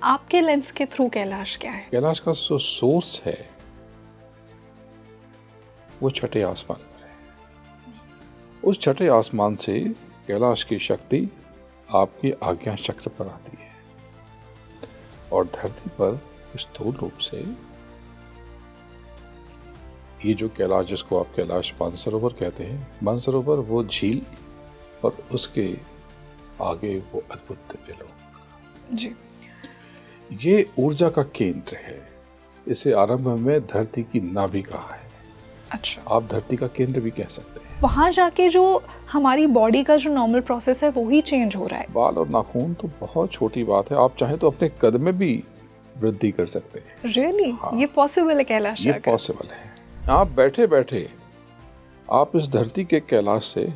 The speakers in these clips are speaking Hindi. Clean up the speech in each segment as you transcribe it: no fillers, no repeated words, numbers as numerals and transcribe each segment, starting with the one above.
आपके लेंस के थ्रू कैलाश क्या है? कैलाश का जो सोर्स है वो छठे आसमान पर है। उस छठे आसमान से कैलाश की शक्ति आपकी आज्ञा चक्र पर आती है और धरती पर स्थूल रूप से ये जो कैलाश, जिसको आप कैलाश मानसरोवर कहते हैं, मानसरोवर वो झील और उसके आगे वो अद्भुत दिव्य लोक जी। ये ऊर्जा का केंद्र है। इसे आरंभ में धरती की नाभि कहा है। अच्छा, आप धरती का केंद्र भी कह सकते हैं। वहाँ जाके जो हमारी बॉडी का जो नॉर्मल प्रोसेस है वो ही चेंज हो रहा है। बाल और नाखून तो बहुत छोटी बात है, आप चाहें तो अपने कद में भी वृद्धि कर सकते हैं। रियली? हाँ। ये पॉसिबल है कैलाश ये जाकर? पॉसिबल है। आप बैठे बैठे आप इस धरती के कैलाश से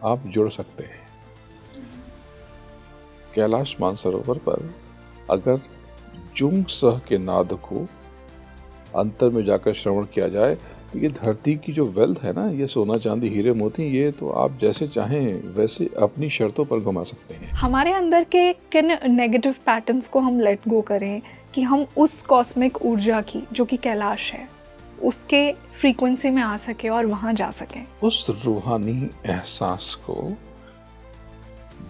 आप जुड़ सकते हैं। कैलाश मानसरोवर पर अगर जुंग सह के नाद को अंतर में जाकर श्रवण किया जाए तो ये धरती की जो वेल्थ है ना, ये सोना चांदी हीरे मोती, ये तो आप जैसे चाहें वैसे अपनी शर्तों पर घुमा सकते हैं। हमारे अंदर के किन नेगेटिव पैटर्न्स को हम लेट गो करें कि हम उस कॉस्मिक ऊर्जा की, जो कि कैलाश है, उसके फ्रीक्वेंसी में आ सके और वहां जा सकें? उस रूहानी एहसास को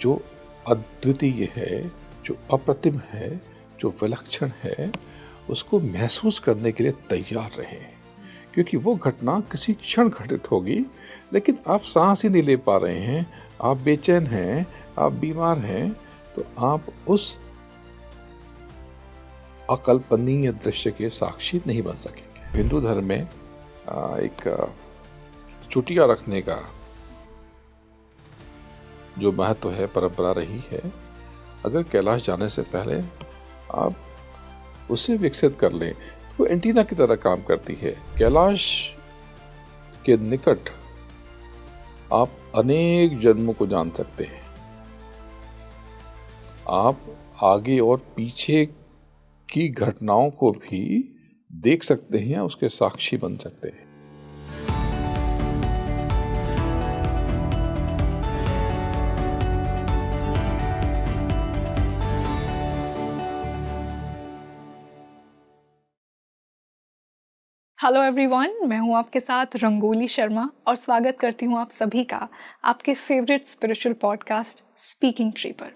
जो अद्वितीय है, जो अप्रतिम है, जो विलक्षण है, उसको महसूस करने के लिए तैयार रहें, क्योंकि वो घटना किसी क्षण घटित होगी, लेकिन आप सांस ही नहीं ले पा रहे हैं, आप बेचैन हैं, आप बीमार हैं, तो आप उस अकल्पनीय दृश्य के साक्षी नहीं बन सकेंगे। हिंदू धर्म में एक चुटिया रखने का जो महत्व है, परंपरा रही है। अगर कैलाश जाने से पहले आप उसे विकसित कर लें तो एंटीना की तरह काम करती है। कैलाश के निकट आप अनेक जन्मों को जान सकते हैं। आप आगे और पीछे की घटनाओं को भी देख सकते हैं, उसके साक्षी बन सकते हैं। हेलो एवरीवन, मैं हूं आपके साथ रंगोली शर्मा और स्वागत करती हूं आप सभी का आपके favourite spiritual podcast speaking tree पर।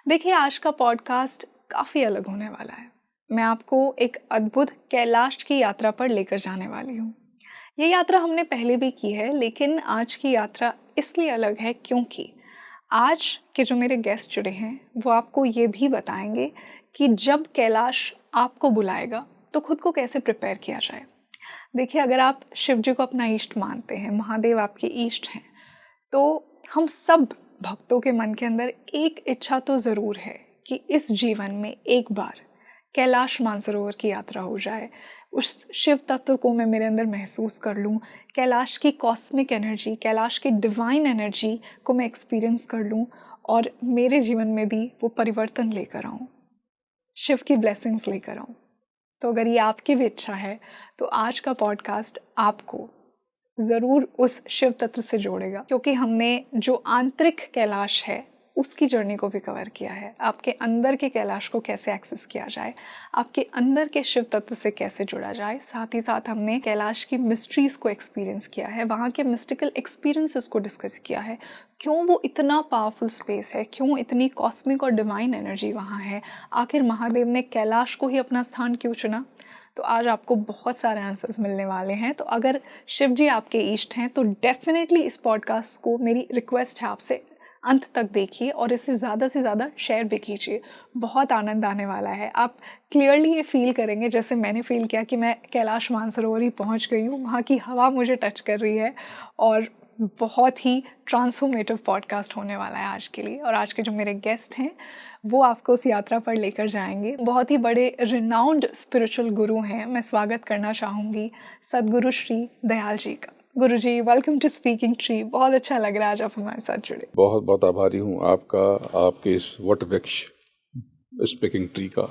देखिए, आज का पॉडकास्ट काफ़ी अलग होने वाला है। मैं आपको एक अद्भुत कैलाश की यात्रा पर लेकर जाने वाली हूं। ये यात्रा हमने पहले भी की है, लेकिन आज की यात्रा इसलिए अलग है क्योंकि आज के जो मेरे गेस्ट जुड़े हैं वो आपको ये भी बताएंगे कि जब कैलाश आपको बुलाएगा तो खुद को कैसे प्रिपेयर किया जाए। देखिए, अगर आप शिव जी को अपना इष्ट मानते हैं, महादेव आपके इष्ट हैं, तो हम सब भक्तों के मन के अंदर एक इच्छा तो ज़रूर है कि इस जीवन में एक बार कैलाश मानसरोवर की यात्रा हो जाए, उस शिव तत्व को मैं मेरे अंदर महसूस कर लूँ, कैलाश की कॉस्मिक एनर्जी, कैलाश की डिवाइन एनर्जी को मैं एक्सपीरियंस कर लूँ और मेरे जीवन में भी वो परिवर्तन लेकर आऊँ, शिव की ब्लेसिंग्स लेकर आऊँ। तो अगर ये आपकी भी इच्छा है तो आज का पॉडकास्ट आपको ज़रूर उस शिव तत्व से जोड़ेगा, क्योंकि हमने जो आंतरिक कैलाश है उसकी जर्नी को भी कवर किया है। आपके अंदर के कैलाश को कैसे एक्सेस किया जाए, आपके अंदर के शिव तत्व से कैसे जुड़ा जाए, साथ ही साथ हमने कैलाश की मिस्ट्रीज़ को एक्सपीरियंस किया है, वहाँ के मिस्टिकल एक्सपीरियंसेस को डिस्कस किया है। क्यों वो इतना पावरफुल स्पेस है, क्यों इतनी कॉस्मिक और डिवाइन एनर्जी वहाँ है, आखिर महादेव ने कैलाश को ही अपना स्थान क्यों चुना। तो आज आपको बहुत सारे आंसर्स मिलने वाले हैं। तो अगर शिव जी आपके इष्ट हैं तो डेफिनेटली इस पॉडकास्ट को मेरी रिक्वेस्ट है आपसे अंत तक देखिए और इसे ज़्यादा से ज़्यादा शेयर भी कीजिए। बहुत आनंद आने वाला है। आप क्लियरली ये फील करेंगे, जैसे मैंने फील किया, कि मैं कैलाश मानसरोवर ही पहुँच गई हूँ, वहाँ की हवा मुझे टच कर रही है। और बहुत ही ट्रांसफॉर्मेटिव पॉडकास्ट होने वाला है आज के लिए। और आज के जो मेरे गेस्ट हैं वो आपको उस यात्रा पर लेकर जाएंगे। बहुत ही बड़े रिनाउंड स्पिरिचुअल गुरु हैं। मैं स्वागत करना चाहूँगी सदगुरु श्री दयाल जी का। गुरु जी, वेलकम टू स्पीकिंग ट्री। बहुत अच्छा लग रहा है आज आप हमारे साथ जुड़े। बहुत बहुत आभारी हूँ आपका, आपके इस वट वृक्ष स्पीकिंग ट्री का।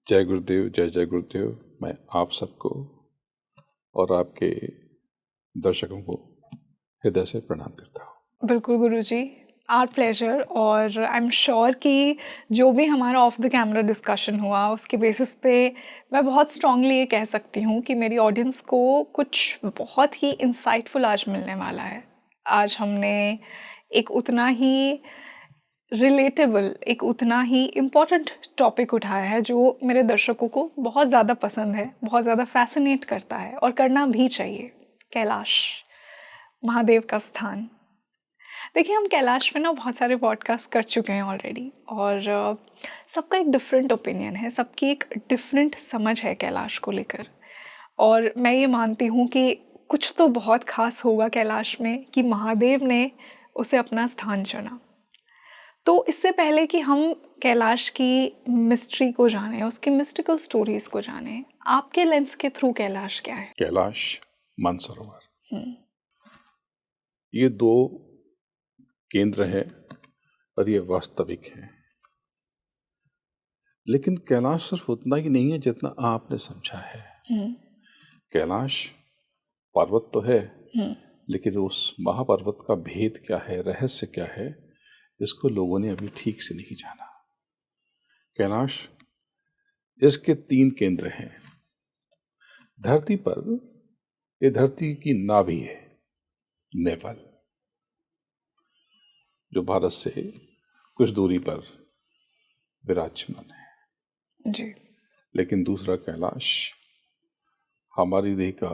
जय गुरुदेव, जय जय गुरुदेव। मैं आप सबको और आपके दर्शकों को हृदय से प्रणाम करता हूँ। बिल्कुल गुरु जी, आवर प्लेजर, और आई एम श्योर कि जो भी हमारा ऑफ द कैमरा डिस्कशन हुआ उसके बेसिस पे मैं बहुत स्ट्रांगली ये कह सकती हूँ कि मेरी ऑडियंस को कुछ बहुत ही इंसाइटफुल आज मिलने वाला है। आज हमने एक उतना ही रिलेटेबल, एक उतना ही इम्पॉर्टेंट टॉपिक उठाया है जो मेरे दर्शकों को बहुत ज़्यादा पसंद है, बहुत ज़्यादा फैसिनेट करता है और करना भी चाहिए। कैलाश, महादेव का स्थान। देखिए, हम कैलाश में ना बहुत सारे पॉडकास्ट कर चुके हैं ऑलरेडी, और सबका एक डिफरेंट ओपिनियन है, सबकी एक डिफरेंट समझ है कैलाश को लेकर। और मैं ये मानती हूँ कि कुछ तो बहुत खास होगा कैलाश में कि महादेव ने उसे अपना स्थान चुना। तो इससे पहले कि हम कैलाश की मिस्ट्री को जानें, उसकी मिस्टिकल स्टोरीज को जानें, आपके लेंस के थ्रू कैलाश क्या है? कैलाश, मानसरोवर, ये दो केंद्र हैं और ये वास्तविक हैं। लेकिन कैलाश सिर्फ उतना ही नहीं है जितना आपने समझा है। कैलाश पर्वत तो है, लेकिन उस महापर्वत का भेद क्या है, रहस्य क्या है, इसको लोगों ने अभी ठीक से नहीं जाना। कैलाश, इसके 3 केंद्र हैं। धरती पर, ये धरती की नाभि है, नेवल, जो भारत से कुछ दूरी पर विराजमान है जी। लेकिन दूसरा कैलाश हमारी देह का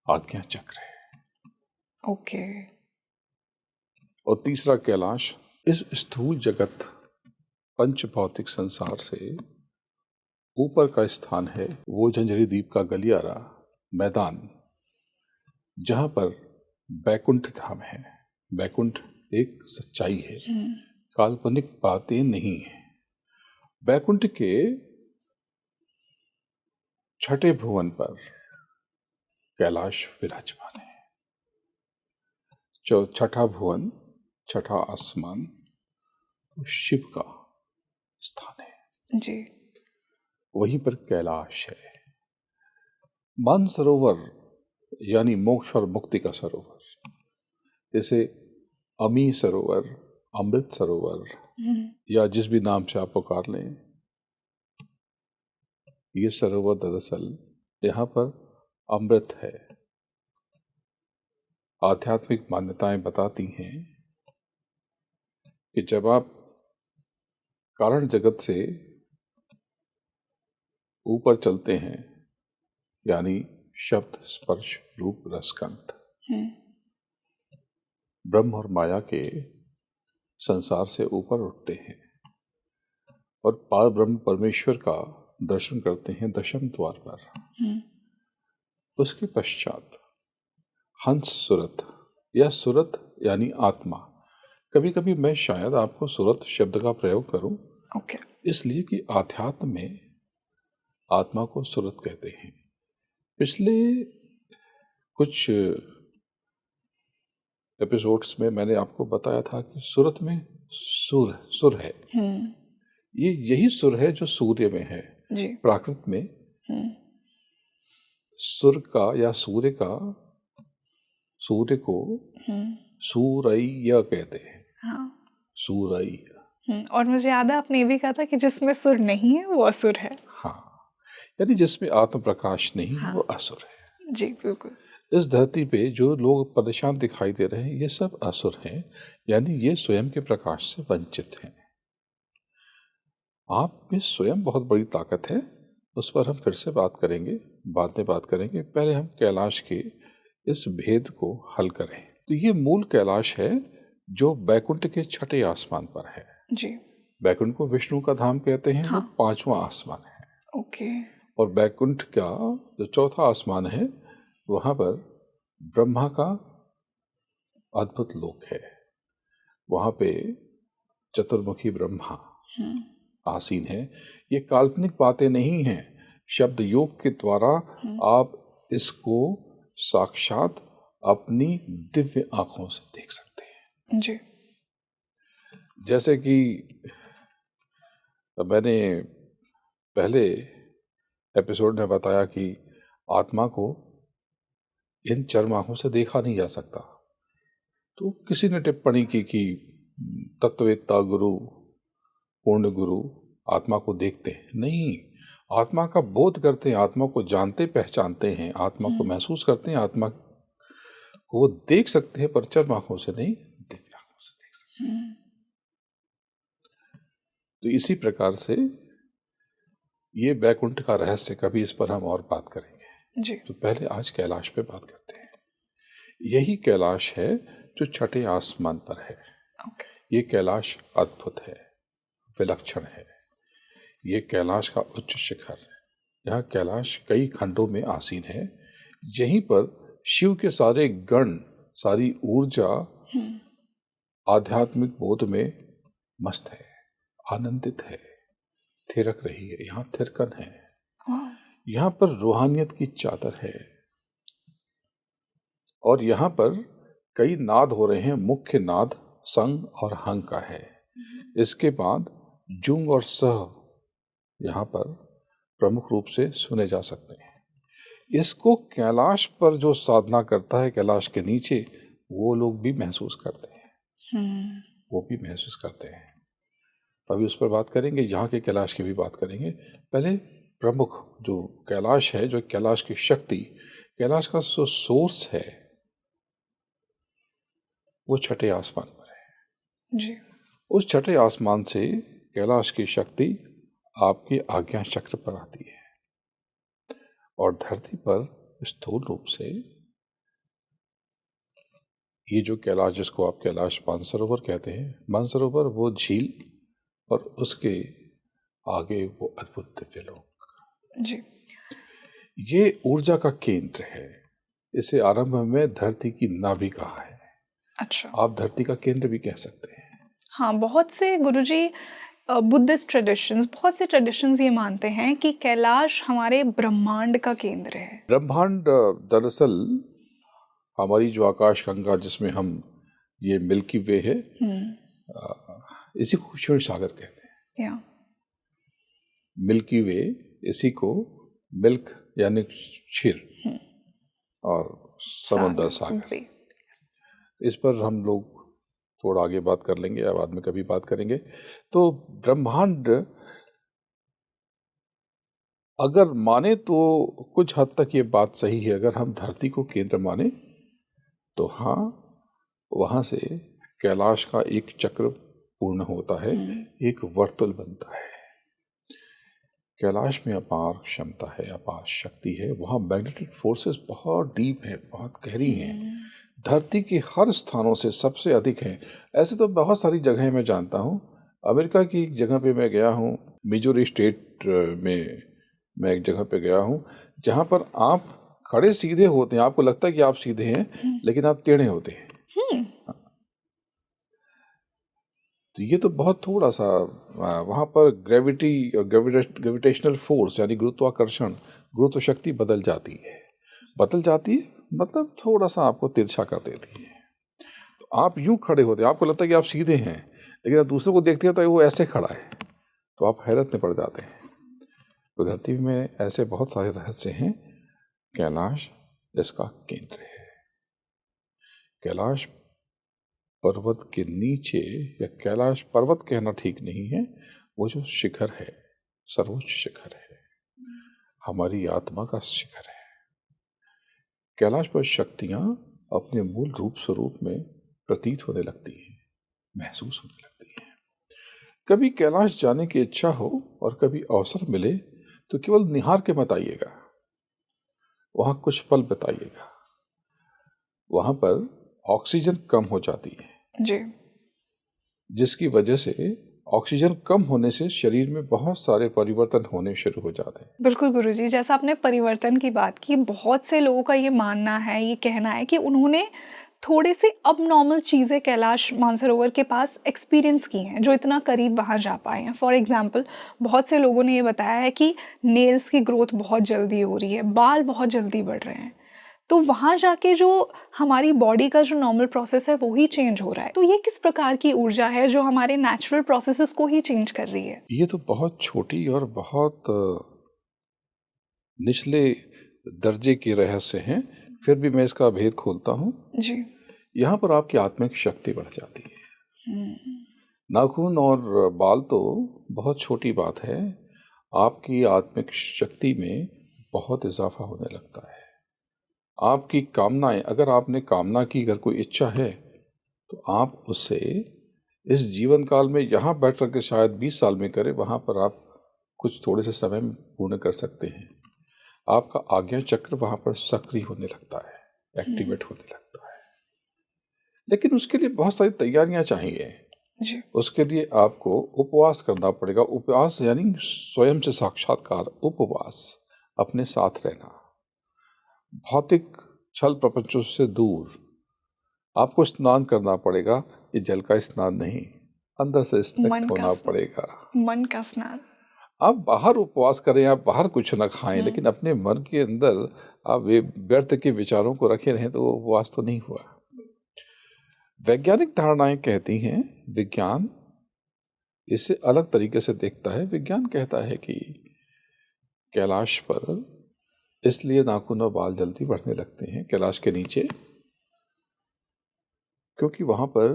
आज्ञा चक्र है। ओके। और तीसरा कैलाश इस स्थूल जगत पंच भौतिक संसार से ऊपर का स्थान है, वो झंझरी द्वीप का गलियारा मैदान, जहां पर बैकुंठ धाम है। बैकुंठ एक सच्चाई है, काल्पनिक बातें नहीं है। बैकुंठ के 6ठे भुवन पर कैलाश विराजमान है। 6ठा भुवन, 6ठा आसमान शिव का स्थान है जी। वहीं पर कैलाश है। मानसरोवर यानी मोक्ष और मुक्ति का सरोवर, जैसे अमी सरोवर, अमृत सरोवर, या जिस भी नाम से आप पुकार लें, ये सरोवर दरअसल यहाँ पर अमृत है। आध्यात्मिक मान्यताएं बताती हैं कि जब आप कारण जगत से ऊपर चलते हैं, यानी शब्द, स्पर्श, रूप, रसगंध, ब्रह्म और माया के संसार से ऊपर उठते हैं और पार ब्रह्म परमेश्वर का दर्शन करते हैं दशम द्वार पर। उसके पश्चात हंस सुरत, या सुरत यानी आत्मा। कभी कभी मैं शायद आपको सुरत शब्द का प्रयोग करूं, इसलिए कि आध्यात्म में आत्मा को सुरत कहते हैं। पिछले कुछ एपिसोड्स में मैंने आपको बताया था कि सुरत में सुर है। ये यही सुर है जो सूर्य में है। प्राकृत में सुर का या सूर्य को सूरैया कहते हैं। सूरैया। और मुझे याद है आपने ये भी कहा था कि जिसमें सुर नहीं है वो असुर है। हाँ, यानी जिसमें आत्म प्रकाश नहीं है वो असुर है। जी बिल्कुल। इस धरती पे जो लोग परेशान दिखाई दे रहे हैं, ये सब असुर हैं, यानी ये स्वयं के प्रकाश से वंचित हैं। आप में स्वयं बहुत बड़ी ताकत है, उस पर हम फिर से बात करेंगे, बाद में बात करेंगे। पहले हम कैलाश के इस भेद को हल करें। तो ये मूल कैलाश है जो बैकुंठ के 6ठे आसमान पर है। जी। बैकुंठ को विष्णु का धाम कहते हैं। वो 5वां आसमान है। ओके। और बैकुंठ का जो 4था आसमान है, वहां पर ब्रह्मा का अद्भुत लोक है। वहां पे चतुर्मुखी ब्रह्मा आसीन है। ये काल्पनिक बातें नहीं हैं, शब्द योग के द्वारा आप इसको साक्षात अपनी दिव्य आंखों से देख सकते हैं। जी। जैसे कि मैंने पहले एपिसोड में बताया कि आत्मा को इन चर्म आंखों से देखा नहीं जा सकता। तो किसी ने टिप्पणी की कि तत्ववेत्ता गुरु, पूर्ण गुरु आत्मा को देखते हैं, नहीं, आत्मा का बोध करते हैं, आत्मा को जानते पहचानते हैं, आत्मा को महसूस करते हैं, आत्मा को वो देख सकते हैं, पर चर्म आंखों से नहीं, दिव्य आंखों से देख सकते हैं। तो इसी प्रकार से ये वैकुंठ का रहस्य, कभी इस पर हम और बात करेंगे जी। तो पहले आज कैलाश पे बात करते हैं। यही कैलाश है जो छठे आसमान पर है। ये कैलाश अद्भुत है, विलक्षण है। ये कैलाश का उच्च शिखर है। यहाँ कैलाश कई खंडों में आसीन है। यहीं पर शिव के सारे गण, सारी ऊर्जा आध्यात्मिक बोध में मस्त है, आनंदित है, थिरक रही है। यहाँ थिरकन है, यहाँ पर रूहानियत की चादर है, और यहाँ पर कई नाद हो रहे हैं। मुख्य नाद संग और हंग का है। इसके बाद जुंग और सह यहाँ पर प्रमुख रूप से सुने जा सकते हैं। इसको कैलाश पर जो साधना करता है, कैलाश के नीचे, वो लोग भी महसूस करते हैं, वो भी महसूस करते हैं। अभी उस पर बात करेंगे, यहाँ के कैलाश की भी बात करेंगे। पहले प्रमुख जो कैलाश है, जो कैलाश की शक्ति, कैलाश का जो सोर्स है, वो छठे आसमान पर है जी। उस छठे आसमान से कैलाश की शक्ति आपकी आज्ञा चक्र पर आती है, और धरती पर स्थूल रूप से ये जो कैलाश, जिसको आप कैलाश मानसरोवर कहते हैं, मानसरोवर वो झील, और उसके आगे वो अद्भुत दिव्य लोक। जी। ये ऊर्जा का केंद्र है। इसे आरंभ में धरती की नाभि कहा है। अच्छा। आप धरती का केंद्र भी कह सकते हैं। हाँ, बहुत से गुरुजी बुद्धिस्ट ट्रेडिशंस, बहुत से ट्रेडिशंस ये मानते हैं कि कैलाश हमारे ब्रह्मांड का केंद्र है। ब्रह्मांड दरअसल हमारी जो आकाश गंगा, जिसमें हम ये मिल्की वे है, इसी को क्षीर सागर कहते हैं। मिल्की वे, इसी को मिल्क यानी क्षीर और समुद्र सागर। इस पर हम लोग थोड़ा आगे बात कर लेंगे या बाद में कभी बात करेंगे। तो ब्रह्मांड अगर माने तो कुछ हद तक ये बात सही है। अगर हम धरती को केंद्र माने तो हाँ, वहाँ से कैलाश का एक चक्र पूर्ण होता है, एक वर्तुल बनता है। कैलाश में अपार क्षमता है, अपार शक्ति है। वहाँ मैग्नेटिक फोर्सेस बहुत डीप है, बहुत गहरी हैं। धरती के हर स्थानों से सबसे अधिक है। ऐसे तो बहुत सारी जगहें मैं जानता हूँ। अमेरिका की एक जगह पे मैं गया हूँ, मिजोरी स्टेट में मैं एक जगह पे गया हूँ, जहाँ पर आप खड़े सीधे होते हैं, आपको लगता है कि आप सीधे हैं, लेकिन आप टेढ़े होते हैं। तो ये तो बहुत थोड़ा सा, वहाँ पर ग्रेविटेशनल फोर्स यानी गुरुत्वाकर्षण, गुरुत्व शक्ति बदल जाती है मतलब थोड़ा सा आपको तिरछा कर देती है। तो आप यूं खड़े होते हैं, आपको लगता है कि आप सीधे हैं, लेकिन आप दूसरों को देखते हैं तो वो ऐसे खड़ा है, तो आप हैरत में पड़ जाते हैं। तो धरती में ऐसे बहुत सारे रहस्य हैं। कैलाश इसका केंद्र है। कैलाश पर्वत के नीचे, या कैलाश पर्वत कहना ठीक नहीं है, वो जो शिखर है, सर्वोच्च शिखर है, हमारी आत्मा का शिखर है। कैलाश पर शक्तियां अपने मूल रूप स्वरूप में प्रतीत होने लगती हैं, महसूस होने लगती हैं। कभी कैलाश जाने की इच्छा हो और कभी अवसर मिले तो केवल निहार के मत आइएगा, वहां कुछ पल बिताइएगा। वहां पर ऑक्सीजन कम हो जाती है जी, जिसकी वजह से ऑक्सीजन कम होने से शरीर में बहुत सारे परिवर्तन होने शुरू हो जाते हैं। बिल्कुल गुरुजी, जैसा आपने परिवर्तन की बात की, बहुत से लोगों का ये मानना है, ये कहना है कि उन्होंने थोड़े से अब नॉर्मल चीज़ें कैलाश मानसरोवर के पास एक्सपीरियंस की हैं, जो इतना करीब वहाँ जा पाए हैं। फॉर एग्जांपल, बहुत से लोगों ने ये बताया है कि नेल्स की ग्रोथ बहुत जल्दी हो रही है, बाल बहुत जल्दी बढ़ रहे हैं। तो वहाँ जाके जो हमारी बॉडी का जो नॉर्मल प्रोसेस है वो ही चेंज हो रहा है। तो ये किस प्रकार की ऊर्जा है जो हमारे नेचुरल प्रोसेसेस को ही चेंज कर रही है? ये तो बहुत छोटी और बहुत निचले दर्जे के रहस्य हैं, फिर भी मैं इसका भेद खोलता हूँ। जी। यहाँ पर आपकी आत्मिक शक्ति बढ़ जाती है। नाखून और बाल तो बहुत छोटी बात है, आपकी आत्मिक शक्ति में बहुत इजाफा होने लगता है। आपकी कामनाएं, अगर आपने कामना की, अगर कोई इच्छा है, तो आप उसे इस जीवन काल में यहाँ बैठ कर के शायद 20 साल में करें, वहाँ पर आप कुछ थोड़े से समय में पूर्ण कर सकते हैं। आपका आज्ञा चक्र वहाँ पर सक्रिय होने लगता है, एक्टिवेट होने लगता है। लेकिन उसके लिए बहुत सारी तैयारियां चाहिए जी। उसके लिए आपको उपवास करना पड़ेगा। उपवास यानी स्वयं से साक्षात्कार, उपवास, अपने साथ रहना, भौतिक छल प्रपंचों से दूर। आपको स्नान करना पड़ेगा, ये जल का स्नान नहीं, अंदर से स्निग्ध होना पड़ेगा, मन का स्नान। आप बाहर उपवास करें, आप बाहर कुछ न खाएं, लेकिन अपने मन के अंदर आप व्यर्थ के विचारों को रखे रहें, तो उपवास तो नहीं हुआ। वैज्ञानिक धारणाएं कहती हैं, विज्ञान इससे अलग तरीके से देखता है। विज्ञान कहता है कि कैलाश पर इसलिए नाखून और बाल जल्दी बढ़ने लगते हैं कैलाश के नीचे, क्योंकि वहां पर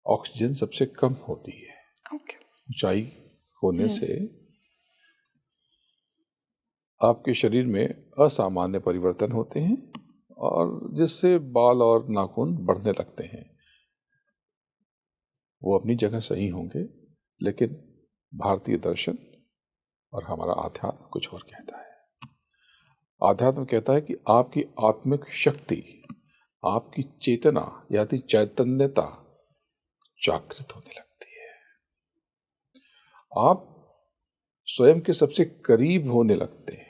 ऑक्सीजन सबसे कम होती है। ऊंचाई होने से आपके शरीर में असामान्य परिवर्तन होते हैं और जिससे बाल और नाखून बढ़ने लगते हैं। वो अपनी जगह सही होंगे, लेकिन भारतीय दर्शन और हमारा आध्यात्म कुछ और कहता है। आध्यात्म कहता है कि आपकी आत्मिक शक्ति, आपकी चेतना यानी चैतन्यता जागृत होने लगती है। आप स्वयं के सबसे करीब होने लगते हैं।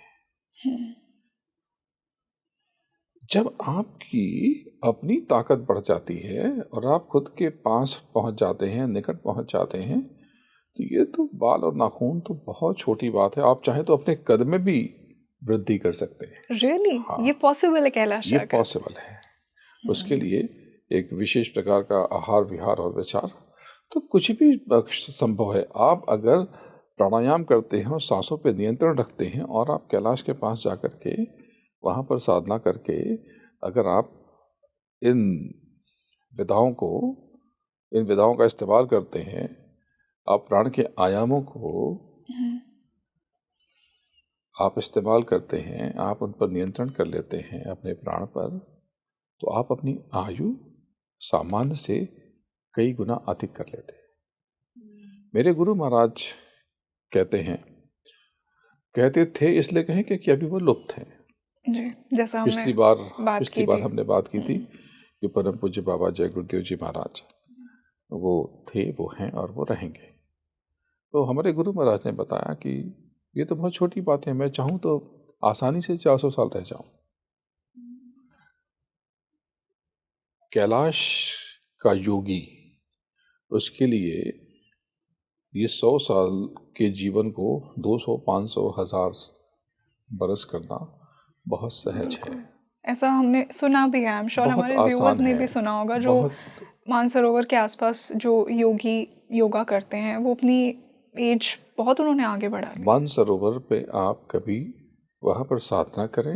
जब आपकी अपनी ताकत बढ़ जाती है और आप खुद के पास पहुंच जाते हैं, निकट पहुंच जाते हैं, तो ये तो बाल और नाखून तो बहुत छोटी बात है। आप चाहें तो अपने कद में भी वृद्धि कर सकते हैं। Really? हाँ, ये पॉसिबल है कैलाश? ये पॉसिबल है। उसके लिए एक विशेष प्रकार का आहार विहार और विचार, तो कुछ भी संभव है। आप अगर प्राणायाम करते हैं और सांसों पे नियंत्रण रखते हैं और आप कैलाश के पास जाकर के वहाँ पर साधना करके अगर आप इन विधाओं का इस्तेमाल करते हैं, आप प्राण के आयामों को आप इस्तेमाल करते हैं, आप उन पर नियंत्रण कर लेते हैं अपने प्राण पर, तो आप अपनी आयु सामान्य से कई गुना अधिक कर लेते हैं। मेरे गुरु महाराज कहते थे, इसलिए कहें कि अभी वो लुप्त हैं। जी, जैसा पिछली बार हमने बात की थी कि परम पूज्य बाबा जय गुरुदेव जी महाराज वो थे, वो हैं और वो रहेंगे। तो हमारे गुरु महाराज ने बताया कि ये तो बहुत छोटी बात है, मैं चाहूँ तो आसानी से 400 साल रह जाऊं। कैलाश का योगी, उसके लिए ये 100 साल के जीवन को 200, 500, 1000 बरस करना बहुत सहज है। ऐसा हमने सुना भी है, हमारे व्यूअर्स ने भी सुना होगा, जो मानसरोवर के आसपास जो योगी योगा करते हैं, वो अपनी एज बहुत उन्होंने आगे बढ़ा ली। मानसरोवर पे आप कभी वहाँ पर साधना करें,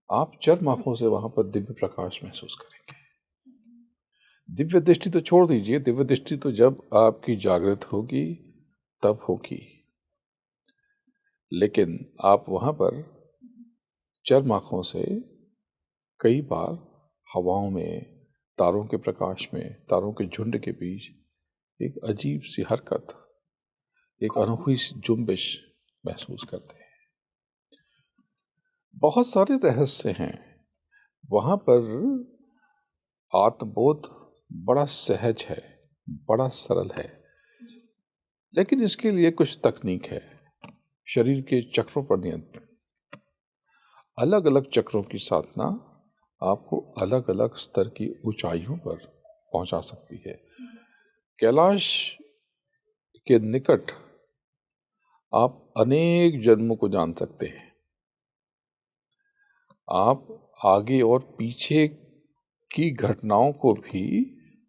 आप चरम आंखों से वहाँ पर दिव्य प्रकाश महसूस करेंगे। दिव्य दृष्टि तो छोड़ दीजिए, दिव्य दृष्टि तो जब आपकी जागृत होगी तब होगी, लेकिन आप वहाँ पर चरम आंखों से कई बार हवाओं में, तारों के प्रकाश में, तारों के झुंड के बीच एक अजीब सी हरकत, एक अनोखी जुम्बिश महसूस करते हैं। बहुत सारे रहस्य हैं वहाँ पर। आत्मबोध बड़ा सहज है, बड़ा सरल है, लेकिन इसके लिए कुछ तकनीक है। शरीर के चक्रों पर नियंत्रण, अलग अलग चक्रों की साधना आपको अलग अलग स्तर की ऊंचाइयों पर पहुंचा सकती है। कैलाश के निकट आप अनेक जन्मों को जान सकते हैं। आप आगे और पीछे की घटनाओं को भी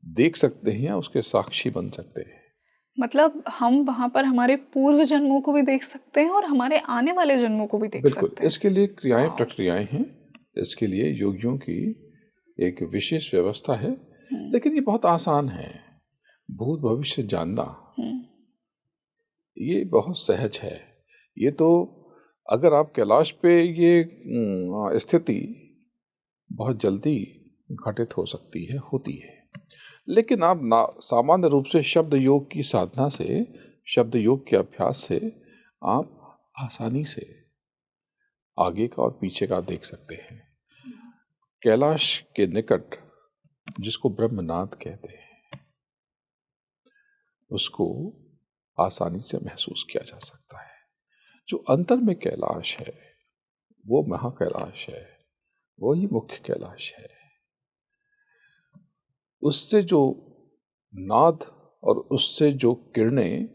देख सकते हैं या उसके साक्षी बन सकते हैं। मतलब हम वहाँ पर हमारे पूर्व जन्मों को भी देख सकते हैं और हमारे आने वाले जन्मों को भी देख सकते हैं। बिल्कुल, इसके लिए क्रियाएं, प्रक्रियाएं हैं। इसके लिए योगियों की एक विशेष व्यवस्था है, लेकिन ये बहुत आसान है। भूत भविष्य जानना ये बहुत सहज है। ये तो अगर आप कैलाश पे ये स्थिति बहुत जल्दी घटित हो सकती है, होती है, लेकिन आप सामान्य रूप से शब्द योग की साधना से, शब्द योग के अभ्यास से आप आसानी से आगे का और पीछे का देख सकते हैं। कैलाश के निकट जिसको ब्रह्मनाद कहते हैं, उसको आसानी से महसूस किया जा सकता है। जो अंतर में कैलाश है वो महाकैलाश है, वो ही मुख्य कैलाश है। उससे जो नाद और उससे जो किरणें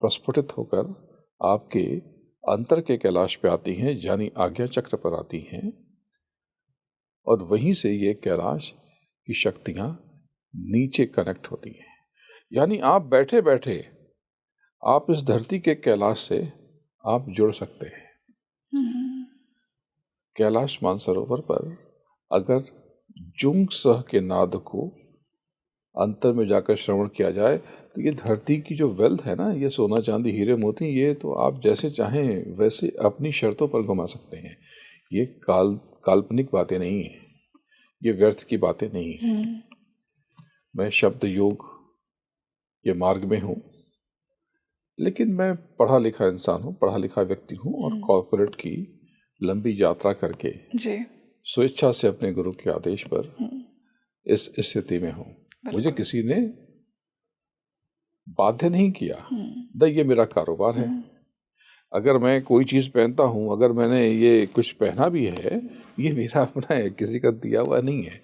प्रस्फुटित होकर आपके अंतर के कैलाश पे आती हैं, यानी आज्ञा चक्र पर आती हैं, और वहीं से ये कैलाश की शक्तियां नीचे कनेक्ट होती हैं। यानी आप बैठे बैठे आप इस धरती के कैलाश से आप जुड़ सकते हैं। कैलाश मानसरोवर पर अगर जुंग सह के नाद को अंतर में जाकर श्रवण किया जाए तो ये धरती की जो वेल्थ है ना, ये सोना चांदी हीरे मोती, ये तो आप जैसे चाहें वैसे अपनी शर्तों पर घुमा सकते हैं। ये काल्पनिक बातें नहीं हैं, ये व्यर्थ की बातें नहीं हैं। मैं शब्द योग ये मार्ग में हूँ, लेकिन मैं पढ़ा लिखा इंसान हूँ, पढ़ा लिखा व्यक्ति हूँ, और कॉर्पोरेट की लंबी यात्रा करके स्वेच्छा से अपने गुरु के आदेश पर इस स्थिति में हूँ। मुझे किसी ने बाध्य नहीं किया, ये मेरा कारोबार है। अगर मैं कोई चीज़ पहनता हूँ, अगर मैंने ये कुछ पहना भी है, ये मेरा अपना है, किसी का दिया हुआ नहीं है।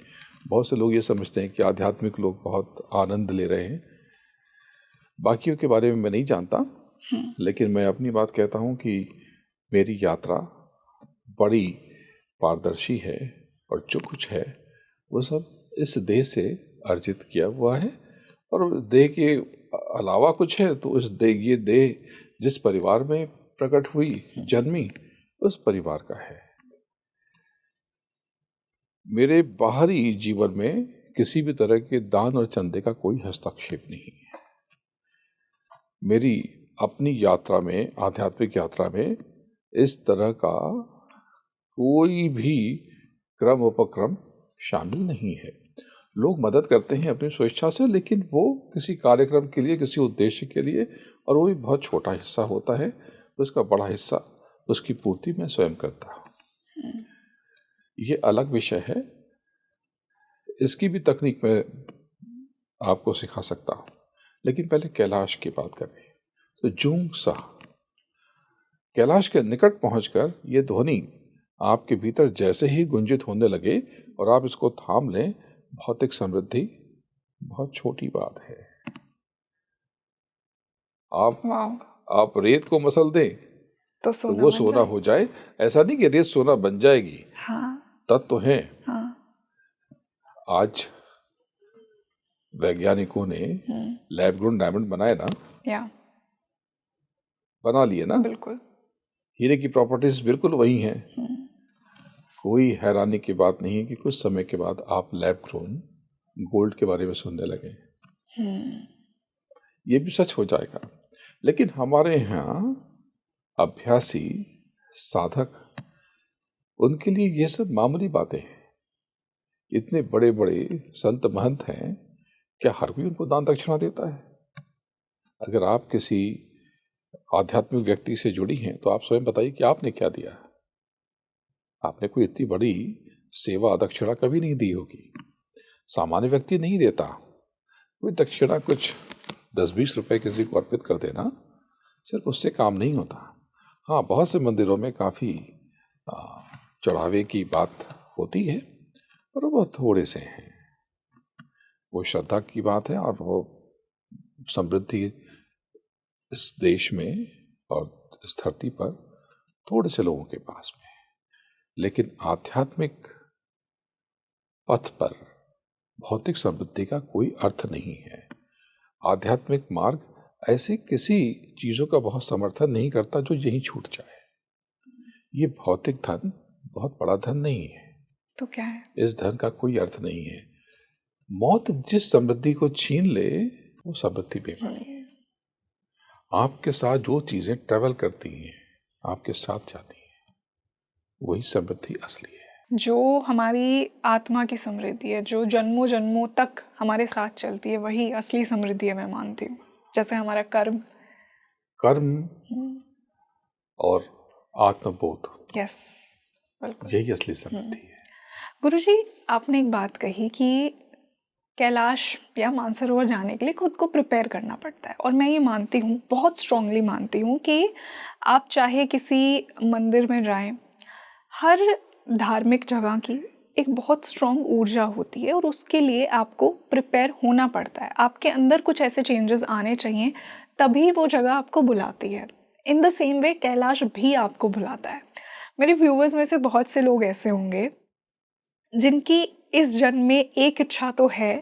बहुत से लोग ये समझते हैं कि आध्यात्मिक लोग बहुत आनंद ले रहे हैं, बाकियों के बारे में मैं नहीं जानता, लेकिन मैं अपनी बात कहता हूँ कि मेरी यात्रा बड़ी पारदर्शी है, और जो कुछ है वो सब इस देह से अर्जित किया हुआ है, और देह के अलावा कुछ है तो इस देह, ये देह जिस परिवार में प्रकट हुई, जन्मी, उस परिवार का है। मेरे बाहरी जीवन में किसी भी तरह के दान और चंदे का कोई हस्तक्षेप नहीं है। मेरी अपनी यात्रा में, आध्यात्मिक यात्रा में, इस तरह का कोई भी क्रम उपक्रम शामिल नहीं है। लोग मदद करते हैं अपनी स्वेच्छा से, लेकिन वो किसी कार्यक्रम के लिए, किसी उद्देश्य के लिए, और वो भी बहुत छोटा हिस्सा होता है। उसका बड़ा हिस्सा, उसकी पूर्ति मैं स्वयं करता हूँ। ये अलग विषय है, इसकी भी तकनीक मैं आपको सिखा सकता हूँ, लेकिन पहले कैलाश की बात करें तो जुंग सा, कैलाश के निकट पहुंचकर ये ध्वनि आपके भीतर जैसे ही गुंजित होने लगे और आप इसको थाम लें, भौतिक समृद्धि बहुत छोटी बात है। आप रेत को मसल दें तो वो सोना हो जाए, ऐसा नहीं कि रेत सोना बन जाएगी। तत्व तो है। आज वैज्ञानिकों ने लैब ग्रोन डायमंड बनाए ना, बना लिए ना, बिल्कुल हीरे की प्रॉपर्टीज बिल्कुल वही हैं। कोई हैरानी की बात नहीं है कि कुछ समय के बाद आप लैब ग्रोन गोल्ड के बारे में सुनने लगे। ये भी सच हो जाएगा। लेकिन हमारे यहाँ अभ्यासी साधक, उनके लिए ये सब मामूली बातें हैं। इतने बड़े बड़े संत महंत हैं, क्या हर कोई उनको दान दक्षिणा देता है? अगर आप किसी आध्यात्मिक व्यक्ति से जुड़ी हैं तो आप स्वयं बताइए कि आपने क्या दिया। आपने कोई इतनी बड़ी सेवा दक्षिणा कभी नहीं दी होगी। सामान्य व्यक्ति नहीं देता। कोई दक्षिणा कुछ 10-20 रुपए किसी को अर्पित कर देना, सिर्फ उससे काम नहीं होता। हाँ, बहुत से मंदिरों में काफ़ी चढ़ावे की बात होती है, पर वो थोड़े से हैं। वो श्रद्धा की बात है, और वो समृद्धि इस देश में और इस धरती पर थोड़े से लोगों के पास में है। लेकिन आध्यात्मिक पथ पर भौतिक समृद्धि का कोई अर्थ नहीं है। आध्यात्मिक मार्ग ऐसे किसी चीज़ों का बहुत समर्थन नहीं करता जो यहीं छूट जाए। ये भौतिक धन बहुत बड़ा धन नहीं है। तो क्या है? इस धन का कोई अर्थ नहीं है। मौत जिस समृद्धि को छीन ले, वो समृद्धि बेमानी है। आपके साथ जो चीज़ें ट्रेवल करती हैं, आपके साथ जाती हैं, वही समृद्धि असली है। जो हमारी आत्मा की समृद्धि है, जो जन्मों जन्मों तक हमारे साथ चलती है, वही असली समृद्धि है, मैं मानती हूँ। जैसे हमारा कर्म और आत्मबोध, यस, बिल्कुल यही असली समृद्धि है। गुरुजी, आपने एक बात कही कि कैलाश या मानसरोवर जाने के लिए खुद को प्रिपेयर करना पड़ता है, और मैं ये मानती हूँ, बहुत स्ट्रांगली मानती हूँ कि आप चाहे किसी मंदिर में जाएं, हर धार्मिक जगह की एक बहुत स्ट्रांग ऊर्जा होती है और उसके लिए आपको प्रिपेयर होना पड़ता है। आपके अंदर कुछ ऐसे चेंजेस आने चाहिए, तभी वो जगह आपको बुलाती है। In the same way Kailash भी आपको बुलाता है। मेरे व्यूवर्स में से बहुत से लोग ऐसे होंगे जिनकी इस जन्म में एक इच्छा तो है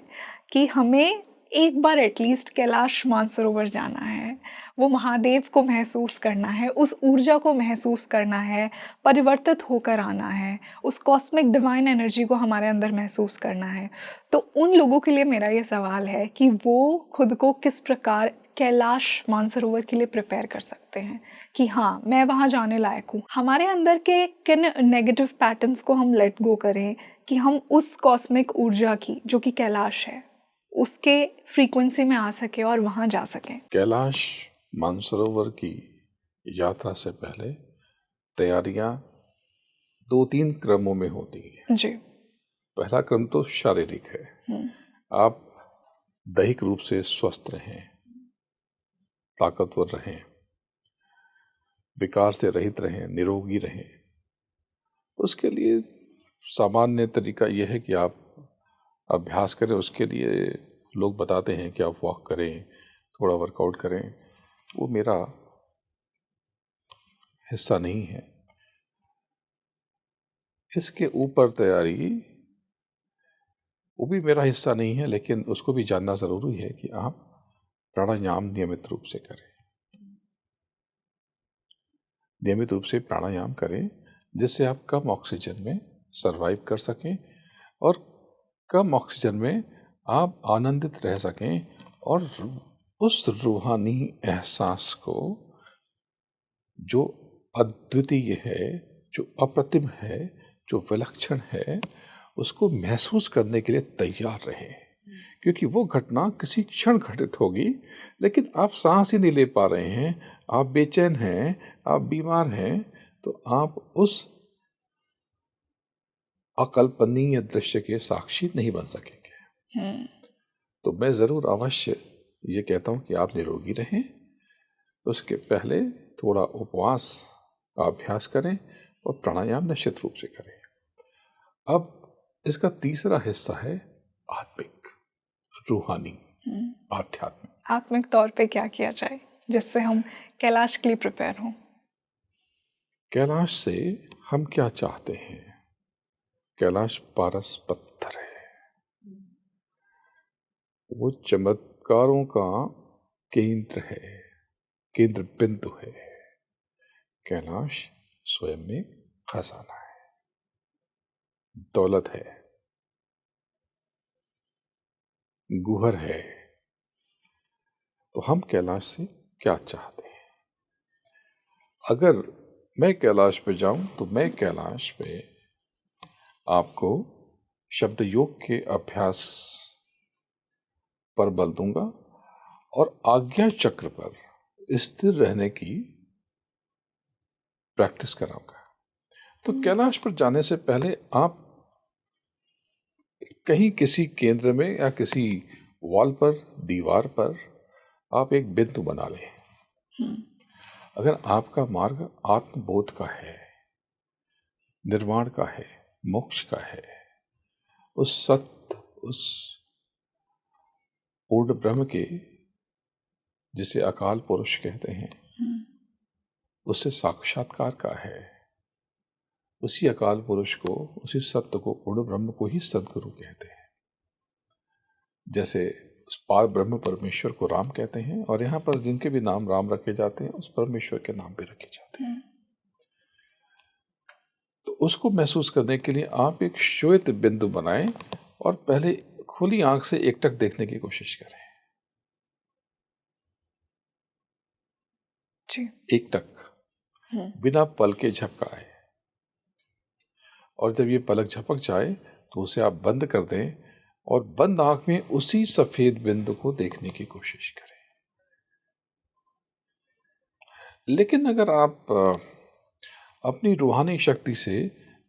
कि हमें एक बार एटलीस्ट कैलाश मानसरोवर जाना है, वो महादेव को महसूस करना है, उस ऊर्जा को महसूस करना है, परिवर्तित होकर आना है, उस कॉस्मिक डिवाइन एनर्जी को हमारे अंदर महसूस करना है। तो उन लोगों के लिए मेरा ये सवाल है कि वो खुद को किस प्रकार कैलाश मानसरोवर के लिए प्रिपेयर कर सकते हैं कि हाँ, मैं वहाँ जाने लायक हूँ। हमारे अंदर के किन नेगेटिव पैटर्न्स को हम लेट गो करें कि हम उस कॉस्मिक ऊर्जा की, जो कि कैलाश है, उसके फ्रीक्वेंसी में आ सके और वहाँ जा सकें। कैलाश मानसरोवर की यात्रा से पहले तैयारियां 2-3 क्रमों में होती हैं जी। पहला क्रम तो शारीरिक है। आप दैहिक रूप से स्वस्थ रहें, ताकतवर रहें, विकार से रहित रहें, निरोगी रहें। उसके लिए सामान्य तरीका यह है कि आप अभ्यास करें। उसके लिए लोग बताते हैं कि आप वॉक करें, थोड़ा वर्कआउट करें। वो मेरा हिस्सा नहीं है। इसके ऊपर तैयारी, वो भी मेरा हिस्सा नहीं है, लेकिन उसको भी जानना ज़रूरी है कि आप प्राणायाम नियमित रूप से करें। नियमित रूप से प्राणायाम करें जिससे आप कम ऑक्सीजन में सरवाइव कर सकें और कम ऑक्सीजन में आप आनंदित रह सकें और उस रूहानी एहसास को, जो अद्वितीय है, जो अप्रतिम है, जो विलक्षण है, उसको महसूस करने के लिए तैयार रहें। क्योंकि वो घटना किसी क्षण घटित होगी, लेकिन आप सांस ही नहीं ले पा रहे हैं, आप बेचैन हैं, आप बीमार हैं, तो आप उस अकल्पनीय दृश्य के साक्षी नहीं बन सकेंगे। तो मैं ज़रूर अवश्य ये कहता हूँ कि आप निरोगी रहें। उसके पहले थोड़ा उपवास का अभ्यास करें और प्राणायाम निश्चित रूप से करें। अब इसका तीसरा हिस्सा है आत्मिक, रूहानी, आध्यात्मिक। आत्मिक तौर पे क्या किया जाए जिससे हम कैलाश के लिए प्रिपेयर हों? कैलाश से हम क्या चाहते हैं? कैलाश पारस पत्थर है, वो चमत्कारों का केंद्र है, केंद्र बिंदु है। कैलाश स्वयं में खजाना है, दौलत है, गुहर है। तो हम कैलाश से क्या चाहते हैं? अगर मैं कैलाश पे जाऊं तो मैं कैलाश पे आपको शब्द योग के अभ्यास पर बल दूंगा और आज्ञा चक्र पर स्थिर रहने की प्रैक्टिस कराऊंगा। तो कैलाश पर जाने से पहले आप कहीं किसी केंद्र में या किसी वॉल पर, दीवार पर आप एक बिंदु बना लें। अगर आपका मार्ग आत्मबोध का है, निर्वाण का है, मोक्ष का है, उस सत्य, उस पूर्ण ब्रह्म के, जिसे अकाल पुरुष कहते हैं, उससे साक्षात्कार का है, उसी अकाल पुरुष को, उसी सत्य को, पूर्ण ब्रह्म को ही सद्गुरु कहते हैं। जैसे उस पार ब्रह्म परमेश्वर को राम कहते हैं, और यहाँ पर जिनके भी नाम राम रखे जाते हैं, उस परमेश्वर के नाम भी रखे जाते हैं। तो उसको महसूस करने के लिए आप एक श्वेत बिंदु बनाएं और पहले खुली आंख से एकटक देखने की कोशिश करें। जी। एकटक, बिना पल के झपकाए, और जब ये पलक झपक जाए तो उसे आप बंद कर दें और बंद आंख में उसी सफेद बिंदु को देखने की कोशिश करें। लेकिन अगर आप अपनी रूहानी शक्ति से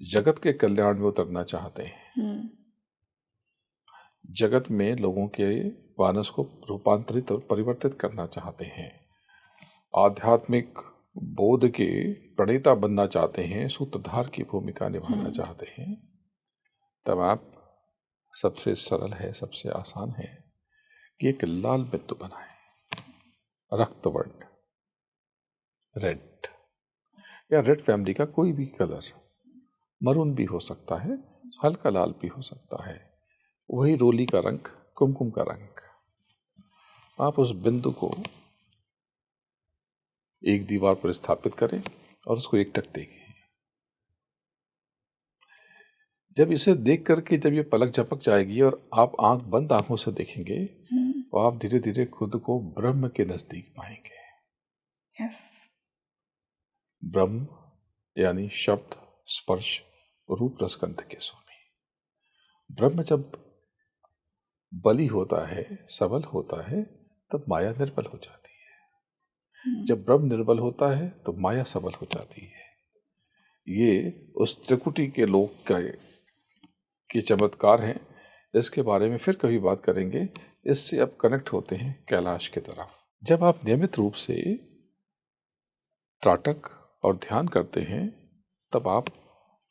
जगत के कल्याण में उतरना चाहते हैं, जगत में लोगों के मानस को रूपांतरित और परिवर्तित करना चाहते हैं, आध्यात्मिक बोध के प्रणेता बनना चाहते हैं, सूत्रधार की भूमिका निभाना चाहते हैं, तब आप सबसे सरल है, सबसे आसान है कि एक लाल बिंदु बनाएं, रक्तवर्ण, रेड, या रेड फैमिली का कोई भी कलर, मरून भी हो सकता है, हल्का लाल भी हो सकता है, वही रोली का रंग, कुमकुम का रंग। आप उस बिंदु को एक दीवार पर स्थापित करें और उसको एकटक देखें। जब इसे देख करके जब ये पलक झपक जाएगी और आप आंख बंद आंखों से देखेंगे तो आप धीरे धीरे खुद को ब्रह्म के नजदीक पाएंगे। यस। ब्रह्म यानी शब्द, स्पर्श, रूप, रसगंध के स्वामी। ब्रह्म जब बली होता है, सबल होता है, तब माया निर्बल हो जाती है। जब ब्रह्म निर्बल होता है तो माया सबल हो जाती है। ये उस त्रिकुटी के लोक के चमत्कार हैं, इसके बारे में फिर कभी बात करेंगे। इससे अब कनेक्ट होते हैं कैलाश की तरफ। जब आप नियमित रूप से त्राटक और ध्यान करते हैं तब आप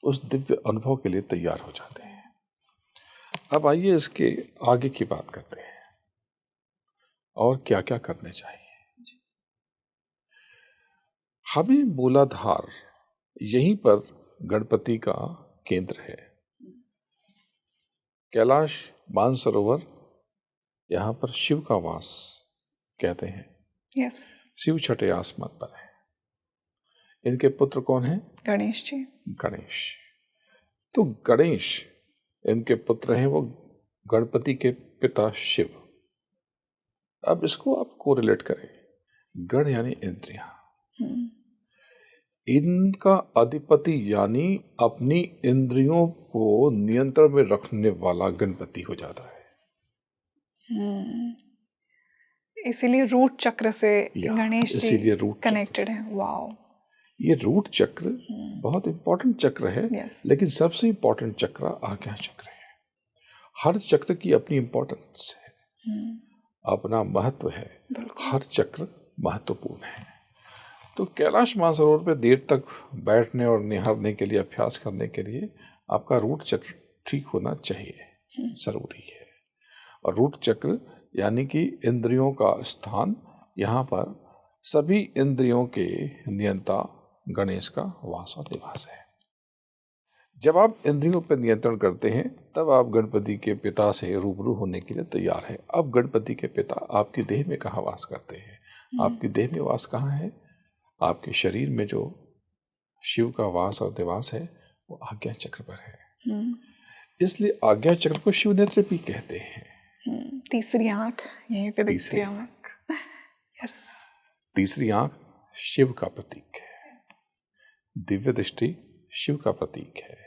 उस दिव्य अनुभव के लिए तैयार हो जाते हैं। अब आइए इसके आगे की बात करते हैं और क्या क्या करने चाहिए। हमें मूलाधार, यहीं पर गणपति का केंद्र है। कैलाश मानसरोवर, यहाँ पर शिव का वास कहते हैं। यस। शिव छठे आसमान पर है। इनके पुत्र कौन हैं? गणेश जी। गणेश। तो गणेश इनके पुत्र हैं, वो गणपति के पिता शिव। अब इसको आप कोरिलेट करें। गण यानी इंद्रियां, इनका अधिपति यानी अपनी इंद्रियों को नियंत्रण में रखने वाला गणपति हो जाता है। इसीलिए रूट चक्र से गणेश इसीलिए जी रूट कनेक्टेड है। वाओ। ये रूट चक्र बहुत इंपॉर्टेंट चक्र है। Yes. लेकिन सबसे इंपॉर्टेंट चक्र आज्ञा चक्र है। हर चक्र की अपनी इंपॉर्टेंस है, अपना महत्व है। हर चक्र महत्वपूर्ण है। तो कैलाश मानसरोवर पे देर तक बैठने और निहारने के लिए, अभ्यास करने के लिए आपका रूट चक्र ठीक होना चाहिए, जरूरी है। और रूट चक्र यानी कि इंद्रियों का स्थान, यहाँ पर सभी इंद्रियों के नियंता गणेश का वास और निवास है। जब आप इंद्रियों पर नियंत्रण करते हैं तब आप गणपति के पिता से रूबरू होने के लिए तैयार हैं। अब गणपति के पिता आपकी देह में कहाँ वास करते हैं? आपकी देह में वास कहाँ है? आपके शरीर में जो शिव का वास और निवास है वो आज्ञा चक्र पर है। इसलिए आज्ञा चक्र को शिव नेत्र भी कहते हैं। तीसरी आंख यहीं पे दिखती है हमें। यस। तीसरी आंख शिव का प्रतीक है। दिव्य दृष्टि शिव का प्रतीक है।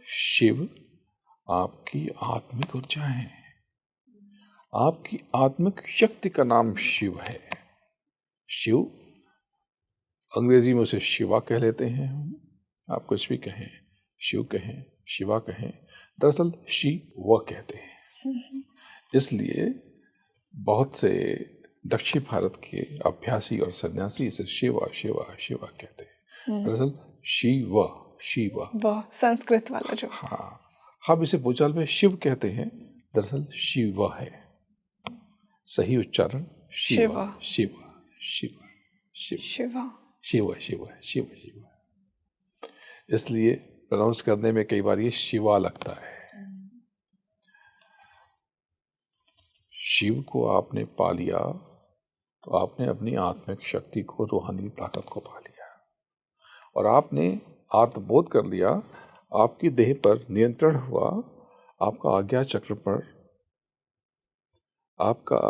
शिव आपकी आत्मिक ऊर्जा है। आपकी आत्मिक शक्ति का नाम शिव है। शिव अंग्रेजी में उसे शिवा कह लेते हैं। आप कुछ भी कहें, शिव कहें, शिवा कहें, दरअसल शिव कहते हैं। इसलिए बहुत से दक्षिण भारत के अभ्यासी और सन्यासी इसे शिवा शिवा शिवा कहते हैं। दरअसल शिव वह संस्कृत वाला जो, हाँ, हम इसे बोलचाल में शिव कहते हैं, दरअसल शिव है। सही उच्चारण शिवा शिवा शिवा शिवा शिवा शिवा शिवा शिवा। इसलिए प्रोनाउंस करने में कई बार ये शिवा लगता है। शिव को आपने पा लिया तो आपने अपनी आत्मिक शक्ति को, रूहानी ताकत को पा लिया और आपने आत्मबोध कर लिया। आपकी देह पर नियंत्रण हुआ, आपका आज्ञा चक्र पर, आपका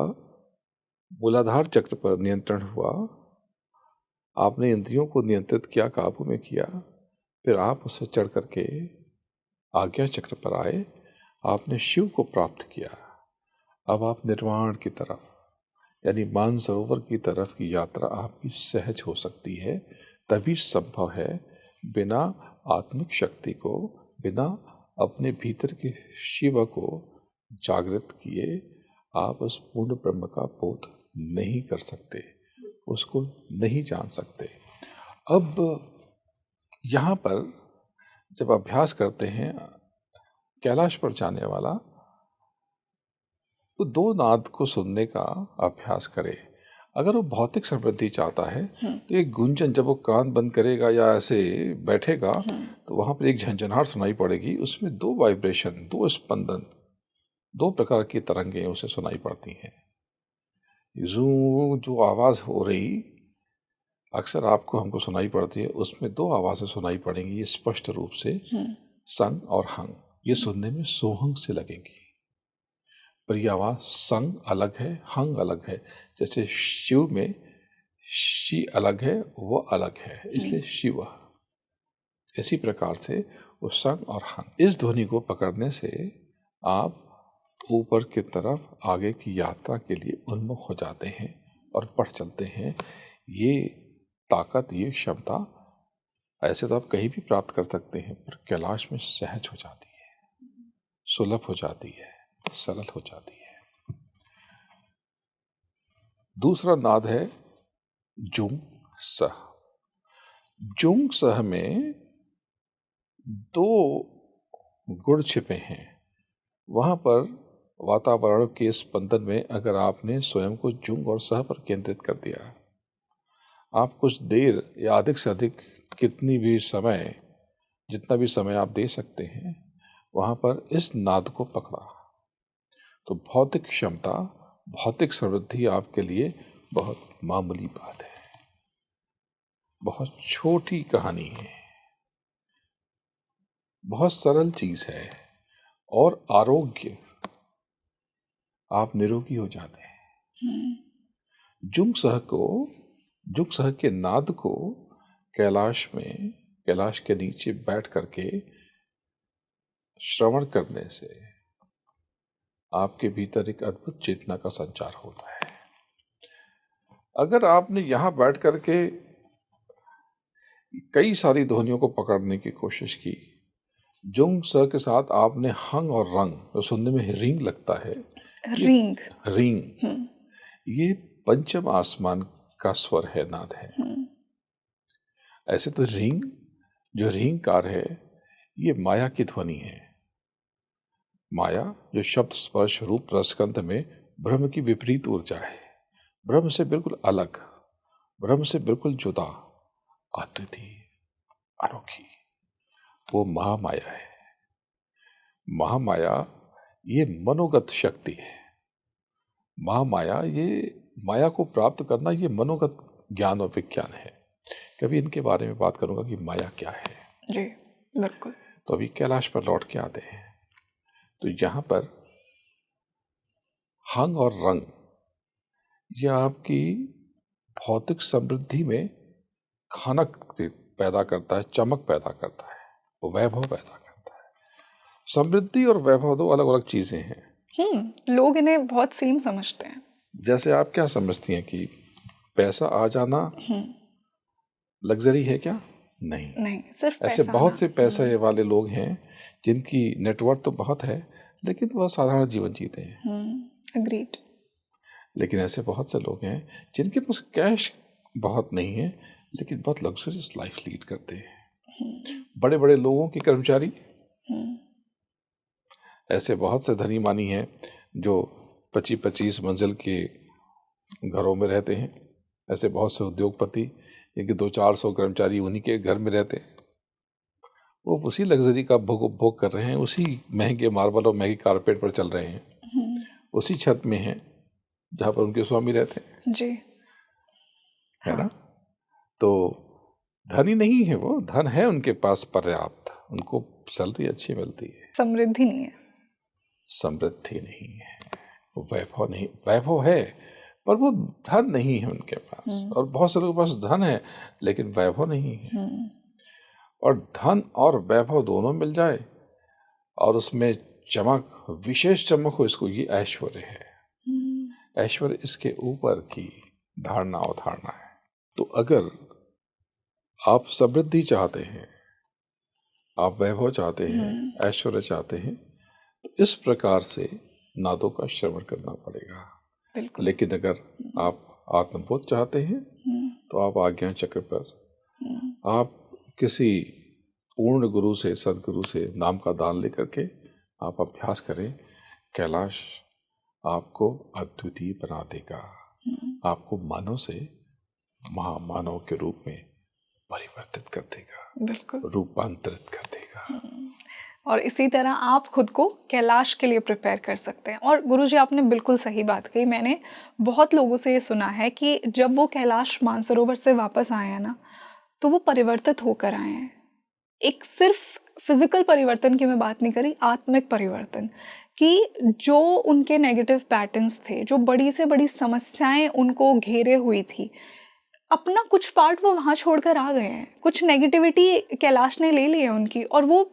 मूलाधार चक्र पर नियंत्रण हुआ, आपने इंद्रियों को नियंत्रित किया, काबू में किया, फिर आप उससे चढ़ करके आज्ञा चक्र पर आए, आपने शिव को प्राप्त किया। अब आप निर्वाण की तरफ यानी मानसरोवर की तरफ की यात्रा आपकी सहज हो सकती है। तभी संभव है, बिना आत्मिक शक्ति को, बिना अपने भीतर के शिव को जागृत किए आप उस पूर्ण ब्रह्म का बोध नहीं कर सकते, उसको नहीं जान सकते। अब यहाँ पर जब अभ्यास करते हैं कैलाश पर जाने वाला, तो दो नाद को सुनने का अभ्यास करे। अगर वो भौतिक समृद्धि चाहता है तो एक गुंजन, जब वो कान बंद करेगा या ऐसे बैठेगा तो वहाँ पर एक झंझनाहट सुनाई पड़ेगी, उसमें दो वाइब्रेशन, दो स्पंदन, दो प्रकार की तरंगें उसे सुनाई पड़ती हैं। जो आवाज़ हो रही अक्सर आपको हमको सुनाई पड़ती है, उसमें दो आवाज़ें सुनाई पड़ेंगी स्पष्ट रूप से, संग और हंग। ये सुनने में सोहंग से लगेंगी, पर यह आवाज़ संग अलग है, हंग अलग है। जैसे शिव में शी अलग है, वो अलग है, इसलिए शिव। इसी प्रकार से वो संग और हंग, इस ध्वनि को पकड़ने से आप ऊपर की तरफ आगे की यात्रा के लिए उन्मुख हो जाते हैं और बढ़ चलते हैं। ये ताकत, ये क्षमता ऐसे तो आप कहीं भी प्राप्त कर सकते हैं, पर कैलाश में सहज हो जाती है, सुलभ हो जाती है, सरल हो जाती है। दूसरा नाद है जुंग सह। जुंग सह में दो गुण छिपे हैं। वहां पर वातावरण के स्पंदन में अगर आपने स्वयं को जुंग और सह पर केंद्रित कर दिया, आप कुछ देर या अधिक से अधिक जितना भी समय आप दे सकते हैं, वहां पर इस नाद को पकड़ा, तो भौतिक क्षमता, भौतिक समृद्धि आपके लिए बहुत मामूली बात है, बहुत छोटी कहानी है, बहुत सरल चीज है, और आरोग्य, आप निरोगी हो जाते हैं। जुंग सह के नाद को कैलाश के नीचे बैठ करके श्रवण करने से आपके भीतर एक अद्भुत चेतना का संचार होता है। अगर आपने यहां बैठ करके कई सारी ध्वनियों को पकड़ने की कोशिश की, जुंग सह के साथ आपने हंग और रंग, जो सुनने में रिंग लगता है, रिंग, ये पंचम आसमान का स्वर है, नाद है। ऐसे तो जो रिंगकार है, ये माया की ध्वनि है। माया जो शब्द स्पर्श रूप रसगंध में ब्रह्म की विपरीत ऊर्जा है, ब्रह्म से बिल्कुल अलग, ब्रह्म से बिल्कुल जुदा, अद्वितीय, अनोखी, वो महामाया है। महामाया ये मनोगत शक्ति है। महामाया, ये माया को प्राप्त करना, ये मनोगत ज्ञान और विज्ञान है। कभी इनके बारे में बात करूंगा कि माया क्या है। जी बिल्कुल। तो अभी कैलाश पर लौट के आते हैं। तो यहाँ पर हंग और रंग, यह आपकी भौतिक समृद्धि में खनक पैदा करता है, चमक पैदा करता है, वो वैभव पैदा करता है। समृद्धि और वैभव दो अलग अलग चीजें हैं। लोग इन्हें बहुत सेम समझते हैं। जैसे आप क्या समझती हैं कि पैसा आ जाना लग्जरी है क्या? नहीं, सिर्फ ऐसे पैसा बहुत से पैसे वाले लोग हैं जिनकी नेटवर्थ तो बहुत है, लेकिन वह साधारण जीवन जीते हैं। अग्रीड। लेकिन ऐसे बहुत से लोग हैं जिनके पास कैश बहुत नहीं है, लेकिन बहुत लग्जरियस लाइफ लीड करते हैं। बड़े बड़े लोगों के कर्मचारी, ऐसे बहुत से धनी मानी हैं जो 25-25 मंजिल के घरों में रहते हैं। ऐसे बहुत से उद्योगपति जिनके 200-400 कर्मचारी उन्हीं के घर में रहते हैं। वो उसी लग्जरी का भोग कर रहे हैं, उसी महंगे मार्बल और महंगी कारपेट पर चल रहे हैं, उसी छत में हैं जहाँ पर उनके स्वामी रहते हैं। जी, है ना? तो धनी नहीं है वो, धन है उनके पास पर्याप्त, उनको सैलरी अच्छी मिलती है, समृद्धि नहीं है। समृद्धि नहीं है, वो वैभव नहीं, वैभव है और वो धन नहीं है उनके पास। और बहुत से लोगों के पास धन है लेकिन वैभव नहीं है। और धन और वैभव दोनों मिल जाए और उसमें चमक, विशेष चमक हो, इसको ये ऐश्वर्य है। ऐश्वर्य इसके ऊपर की धारणा अवधारणा है। तो अगर आप समृद्धि चाहते हैं, आप वैभव चाहते हैं, ऐश्वर्य चाहते हैं, तो इस प्रकार से नादों का श्रवण करना पड़ेगा। बिल्कुल। लेकिन अगर आप आत्मबोध चाहते हैं तो आप आज्ञा चक्र पर आप किसी पूर्ण गुरु से, सदगुरु से नाम का दान लेकर के आप अभ्यास करें। कैलाश आपको अद्वितीय बना देगा, आपको मानव से महामानव के रूप में परिवर्तित कर देगा, बिल्कुल, रूपांतरित कर देगा। और इसी तरह आप खुद को कैलाश के लिए प्रिपेयर कर सकते हैं। और गुरुजी आपने बिल्कुल सही बात कही। मैंने बहुत लोगों से ये सुना है कि जब वो कैलाश मानसरोवर से वापस आए हैं ना, तो वो परिवर्तित होकर आए हैं। एक सिर्फ फिजिकल परिवर्तन की मैं बात नहीं करी, आत्मिक परिवर्तन, कि जो उनके नेगेटिव पैटर्न्स थे, जो बड़ी से बड़ी समस्याएं उनको घेरे हुई थी, अपना कुछ पार्ट वो वहाँ छोड़कर आ गए हैं। कुछ नेगेटिविटी कैलाश ने ले ली है उनकी, और वो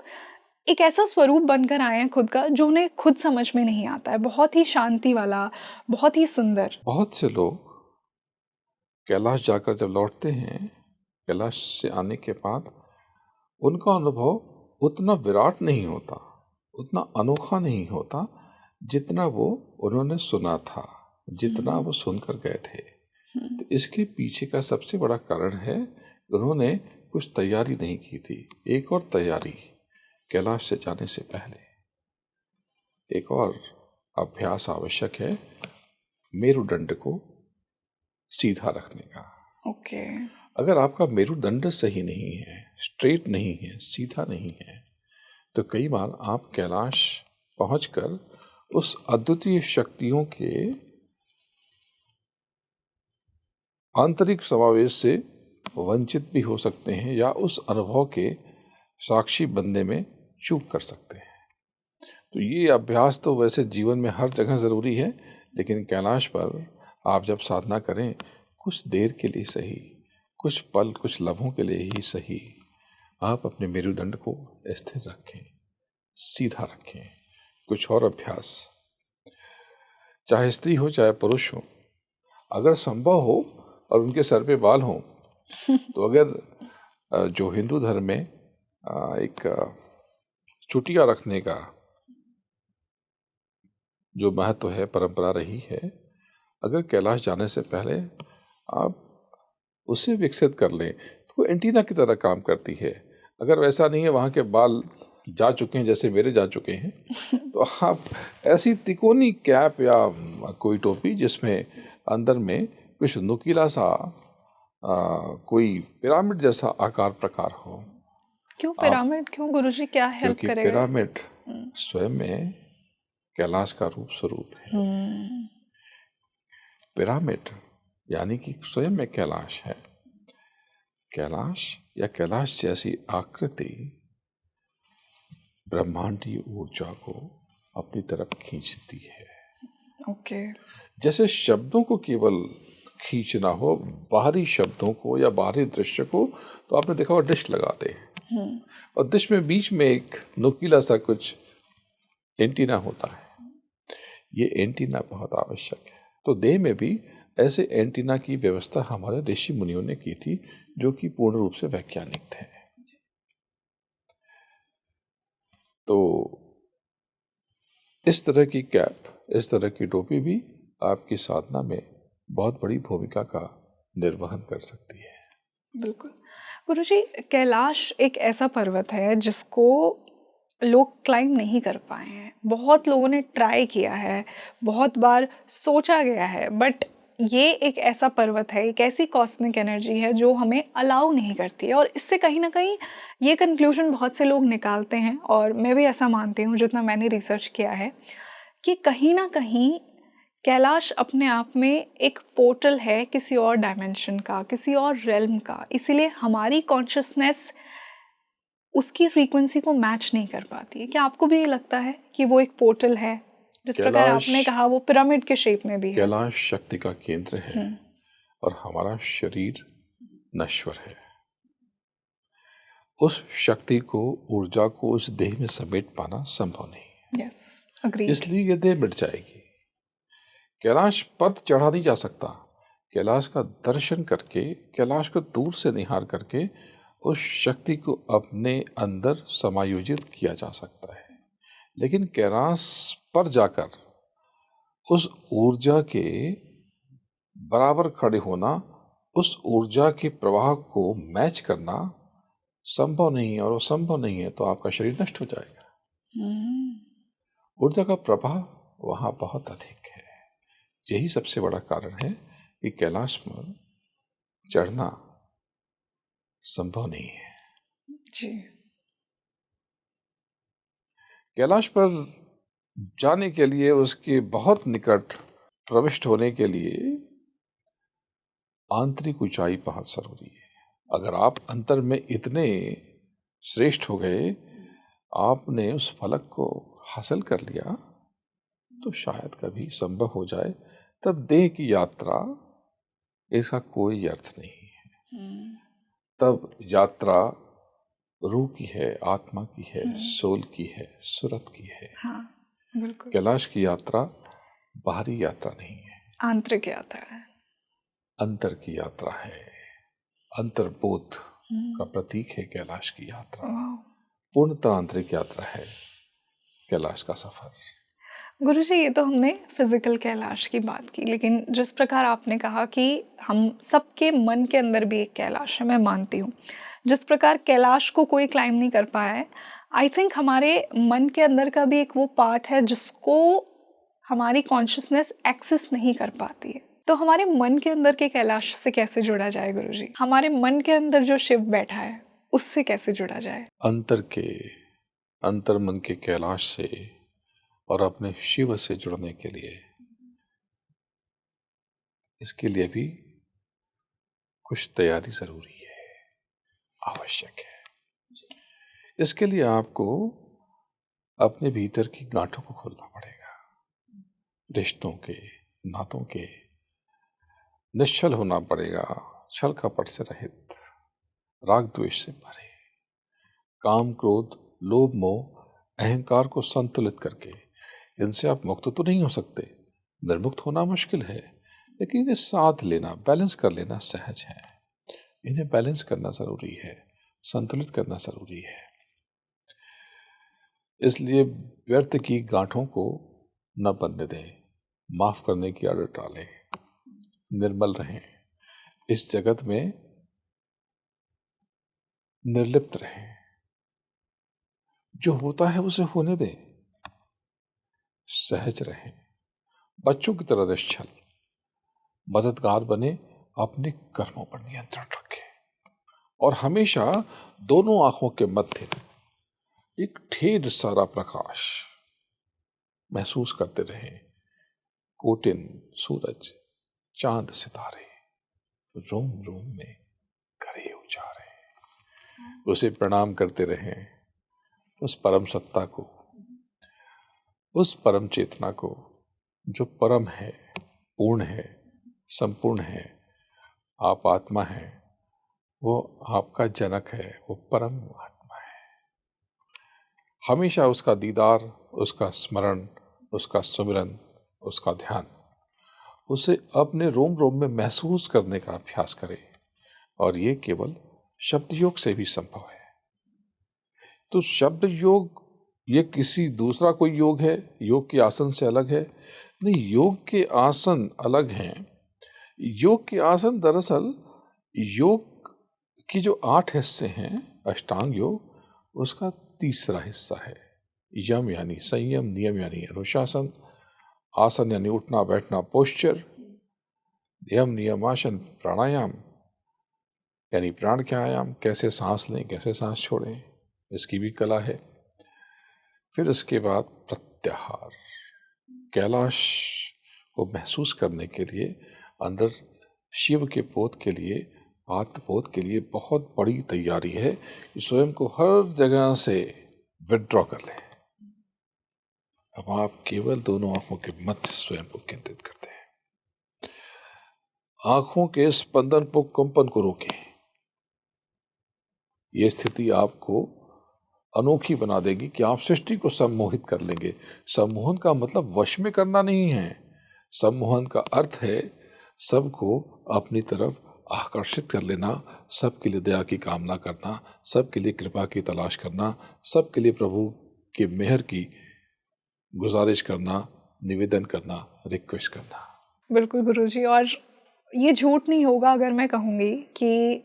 एक ऐसा स्वरूप बनकर आए हैं खुद का जो उन्हें खुद समझ में नहीं आता है। बहुत ही शांति वाला, बहुत ही सुंदर। बहुत से लोग कैलाश जाकर जब लौटते हैं, कैलाश से आने के बाद उनका अनुभव उतना विराट नहीं होता, उतना अनोखा नहीं होता जितना वो उन्होंने सुना था, जितना वो सुनकर गए थे। तो इसके पीछे का सबसे बड़ा कारण है उन्होंने कुछ तैयारी नहीं की थी। एक और तैयारी कैलाश से जाने से पहले, एक और अभ्यास आवश्यक है, मेरुदंड को सीधा रखने का। ओके। अगर आपका मेरुदंड सही नहीं है, स्ट्रेट नहीं है, सीधा नहीं है, तो कई बार आप कैलाश पहुंचकर उस अद्वितीय शक्तियों के आंतरिक समावेश से वंचित भी हो सकते हैं, या उस अनुभव के साक्षी बनने में चूक कर सकते हैं। तो ये अभ्यास तो वैसे जीवन में हर जगह ज़रूरी है, लेकिन कैलाश पर आप जब साधना करें, कुछ देर के लिए सही, कुछ पल, कुछ लम्हों के लिए ही सही, आप अपने मेरुदंड को स्थिर रखें, सीधा रखें। कुछ और अभ्यास, चाहे स्त्री हो चाहे पुरुष हो, अगर संभव हो और उनके सर पे बाल हो, तो अगर जो हिंदू धर्म में एक चुटिया रखने का जो महत्व है, परंपरा रही है, अगर कैलाश जाने से पहले आप उसे विकसित कर लें तो वो एंटीना की तरह काम करती है। अगर वैसा नहीं है, वहाँ के बाल जा चुके हैं जैसे मेरे जा चुके हैं, तो आप ऐसी तिकोनी कैप या कोई टोपी जिसमें अंदर में कुछ नुकीला सा कोई पिरामिड जैसा आकार प्रकार हो। क्यों पिरामिड? क्यों गुरुजी, क्या हेल्प क्योंकि करेगा? पिरामिड स्वयं में कैलाश का रूप स्वरूप है। पिरामिड यानी कि स्वयं में कैलाश है। कैलाश या कैलाश जैसी आकृति ब्रह्मांडीय ऊर्जा को अपनी तरफ खींचती है। ओके। जैसे शब्दों को केवल खींचना हो, बाहरी शब्दों को या बाहरी दृश्य को, तो आपने देखा होगा डिश लगाते हैं, और डिश में बीच में एक नुकीला सा कुछ एंटीना होता है। ये एंटीना बहुत आवश्यक है। तो देह में भी ऐसे एंटीना की व्यवस्था हमारे ऋषि मुनियों ने की थी, जो कि पूर्ण रूप से वैज्ञानिक थे। तो इस तरह की कैप, इस तरह की टोपी भी आपकी साधना में बहुत बड़ी भूमिका का निर्वहन कर सकती है। बिल्कुल गुरुजी, कैलाश एक ऐसा पर्वत है जिसको लोग क्लाइंब नहीं कर पाए हैं। बहुत लोगों ने ट्राई किया है, बहुत बार सोचा गया है, बट ये एक ऐसा पर्वत है, एक ऐसी कॉस्मिक एनर्जी है जो हमें अलाउ नहीं करती है। और इससे कहीं ना कहीं ये कंक्लूजन बहुत से लोग निकालते हैं, और मैं भी ऐसा मानती हूँ जितना मैंने रिसर्च किया है, कि कहीं ना कहीं कैलाश अपने आप में एक पोर्टल है किसी और डायमेंशन का, किसी और रेल्म का। इसीलिए हमारी कॉन्शियसनेस उसकी फ्रीक्वेंसी को मैच नहीं कर पाती है। क्या आपको भी ये लगता है कि वो एक पोर्टल है? जिस प्रकार आपने कहा वो पिरामिड के शेप में भी है। कैलाश शक्ति का केंद्र है और हमारा शरीर नश्वर है। उस शक्ति को, ऊर्जा को उस देह में समेट पाना संभव नहीं है। Yes, agreed. इसलिए ये देह मिट जाएगी। कैलाश पर चढ़ा नहीं जा सकता। कैलाश का दर्शन करके, कैलाश को दूर से निहार करके उस शक्ति को अपने अंदर समायोजित किया जा सकता है, लेकिन कैलाश पर जाकर उस ऊर्जा के बराबर खड़े होना, उस ऊर्जा के प्रवाह को मैच करना संभव नहीं है। और वो संभव नहीं है तो आपका शरीर नष्ट हो जाएगा। ऊर्जा का प्रवाह वहाँ बहुत अधिक है। यही सबसे बड़ा कारण है कि कैलाश पर चढ़ना संभव नहीं है जी। कैलाश पर जाने के लिए, उसके बहुत निकट प्रविष्ट होने के लिए आंतरिक ऊंचाई बहुत जरूरी है। अगर आप अंतर में इतने श्रेष्ठ हो गए, आपने उस फलक को हासिल कर लिया, तो शायद कभी संभव हो जाए, तब देह की यात्रा इसका कोई अर्थ नहीं है। तब यात्रा रूह की है, आत्मा की है, सोल की है, सुरत की है। हाँ, बिल्कुल। कैलाश की यात्रा बाहरी यात्रा नहीं है, आंतरिक यात्रा है, अंतर की यात्रा है। अंतर्बोध का प्रतीक है कैलाश की यात्रा। पूर्णतः आंतरिक यात्रा है कैलाश का सफर। गुरुजी, ये तो हमने फिजिकल कैलाश की बात की, लेकिन जिस प्रकार आपने कहा कि हम सबके मन के अंदर भी एक कैलाश है, मैं मानती हूँ। जिस प्रकार कैलाश को कोई क्लाइम नहीं कर पाया है, आई थिंक हमारे मन के अंदर का भी एक वो पार्ट है जिसको हमारी कॉन्शियसनेस एक्सेस नहीं कर पाती है। तो हमारे मन के अंदर के कैलाश से कैसे जुड़ा जाए गुरुजी? हमारे मन के अंदर जो शिव बैठा है उससे कैसे जुड़ा जाए? अंतर मन के कैलाश से और अपने शिव से जुड़ने के लिए, इसके लिए भी कुछ तैयारी जरूरी है, आवश्यक है। इसके लिए आपको अपने भीतर की गांठों को खोलना पड़ेगा। रिश्तों के, नातों के निश्चल होना पड़ेगा, छल कपट से रहित, राग द्वेष से परे, काम क्रोध लोभ मोह अहंकार को संतुलित करके। इनसे आप मुक्त तो नहीं हो सकते, निर्मुक्त होना मुश्किल है, लेकिन इन्हें साथ लेना, बैलेंस कर लेना सहज है। इन्हें बैलेंस करना जरूरी है, संतुलित करना जरूरी है। इसलिए व्यर्थ की गांठों को न बनने दें, माफ करने की आदत डालें, निर्मल रहें, इस जगत में निर्लिप्त रहें। जो होता है उसे होने दें, सहज रहें, बच्चों की तरह निश्चल, मददगार बने, अपने कर्मों पर नियंत्रण रखें और हमेशा दोनों आंखों के मध्य एक ढेर सारा प्रकाश महसूस करते रहें। कोटिन सूरज, चांद, सितारे रोम रोम में करे उजारे, उसे प्रणाम करते रहें। उस परम सत्ता को, उस परम चेतना को जो परम है, पूर्ण है, संपूर्ण है, आप आत्मा है, वो आपका जनक है, वो परम आत्मा है। हमेशा उसका दीदार, उसका स्मरण, उसका सुमिरन, उसका ध्यान, उसे अपने रोम रोम में महसूस करने का अभ्यास करें। और ये केवल शब्द योग से भी संभव है। तो शब्द योग ये किसी दूसरा कोई योग है, योग के आसन से अलग है? नहीं, योग के आसन अलग हैं। योग के आसन दरअसल योग की जो 8 हिस्से हैं, अष्टांग योग, उसका तीसरा हिस्सा है। यम यानी संयम, नियम यानी अनुशासन, आसन यानी उठना बैठना पोस्चर, यम नियम आसन प्राणायाम यानी प्राण के आयाम, कैसे सांस लें, कैसे सांस छोड़ें, इसकी भी कला है। फिर इसके बाद प्रत्याहार, कैलाश को महसूस करने के लिए, अंदर शिव के बोध के लिए, आत्मबोध के लिए बहुत बड़ी तैयारी है कि स्वयं को हर जगह से विड्रॉ कर लें, अब आप केवल दोनों आंखों के मध्य स्वयं को केंद्रित करते हैं। आंखों के स्पंदन को, कंपन को रोकें। यह स्थिति आपको अनोखी बना देगी कि आप सृष्टि को सम्मोहित कर लेंगे। सम्मोहन का मतलब वश में करना नहीं है। सम्मोहन का अर्थ है सबको अपनी तरफ आकर्षित कर लेना, सबके लिए दया की कामना करना, सबके लिए कृपा की तलाश करना, सबके लिए प्रभु के मेहर की गुजारिश करना, निवेदन करना, रिक्वेस्ट करना। बिल्कुल गुरुजी, और ये झूठ नहीं होगा अगर मैं कहूँगी कि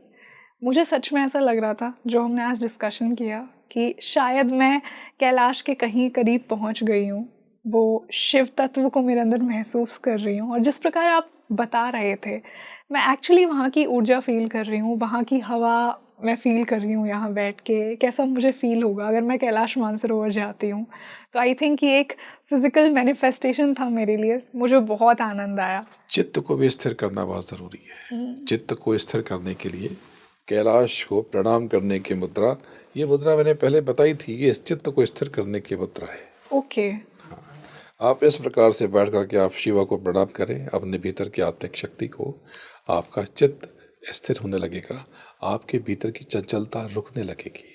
मुझे सच में ऐसा लग रहा था जो हमने आज डिस्कशन किया कि शायद मैं कैलाश के कहीं करीब पहुँच गई हूँ, वो शिव तत्व को मेरे अंदर महसूस कर रही हूँ। और जिस प्रकार आप बता रहे थे, मैं एक्चुअली वहाँ की ऊर्जा फील कर रही हूँ, वहाँ की हवा मैं फील कर रही हूँ यहाँ बैठ के। कैसा मुझे फील होगा अगर मैं कैलाश मानसरोवर जाती हूँ। तो आई थिंक ये एक फिजिकल मैनिफेस्टेशन था मेरे लिए। मुझे बहुत आनंद आया। चित्त को भी स्थिर करना बहुत ज़रूरी है। चित्त को स्थिर करने के लिए कैलाश को प्रणाम करने की मुद्रा, ये मुद्रा मैंने पहले बताई थी, ये चित्त को स्थिर करने की मुद्रा है। ओके। आप इस प्रकार से बैठ करके आप शिवा को प्रणाम करें, अपने भीतर की आत्मिक शक्ति को, आपका चित्त स्थिर होने लगेगा, आपके भीतर की चंचलता रुकने लगेगी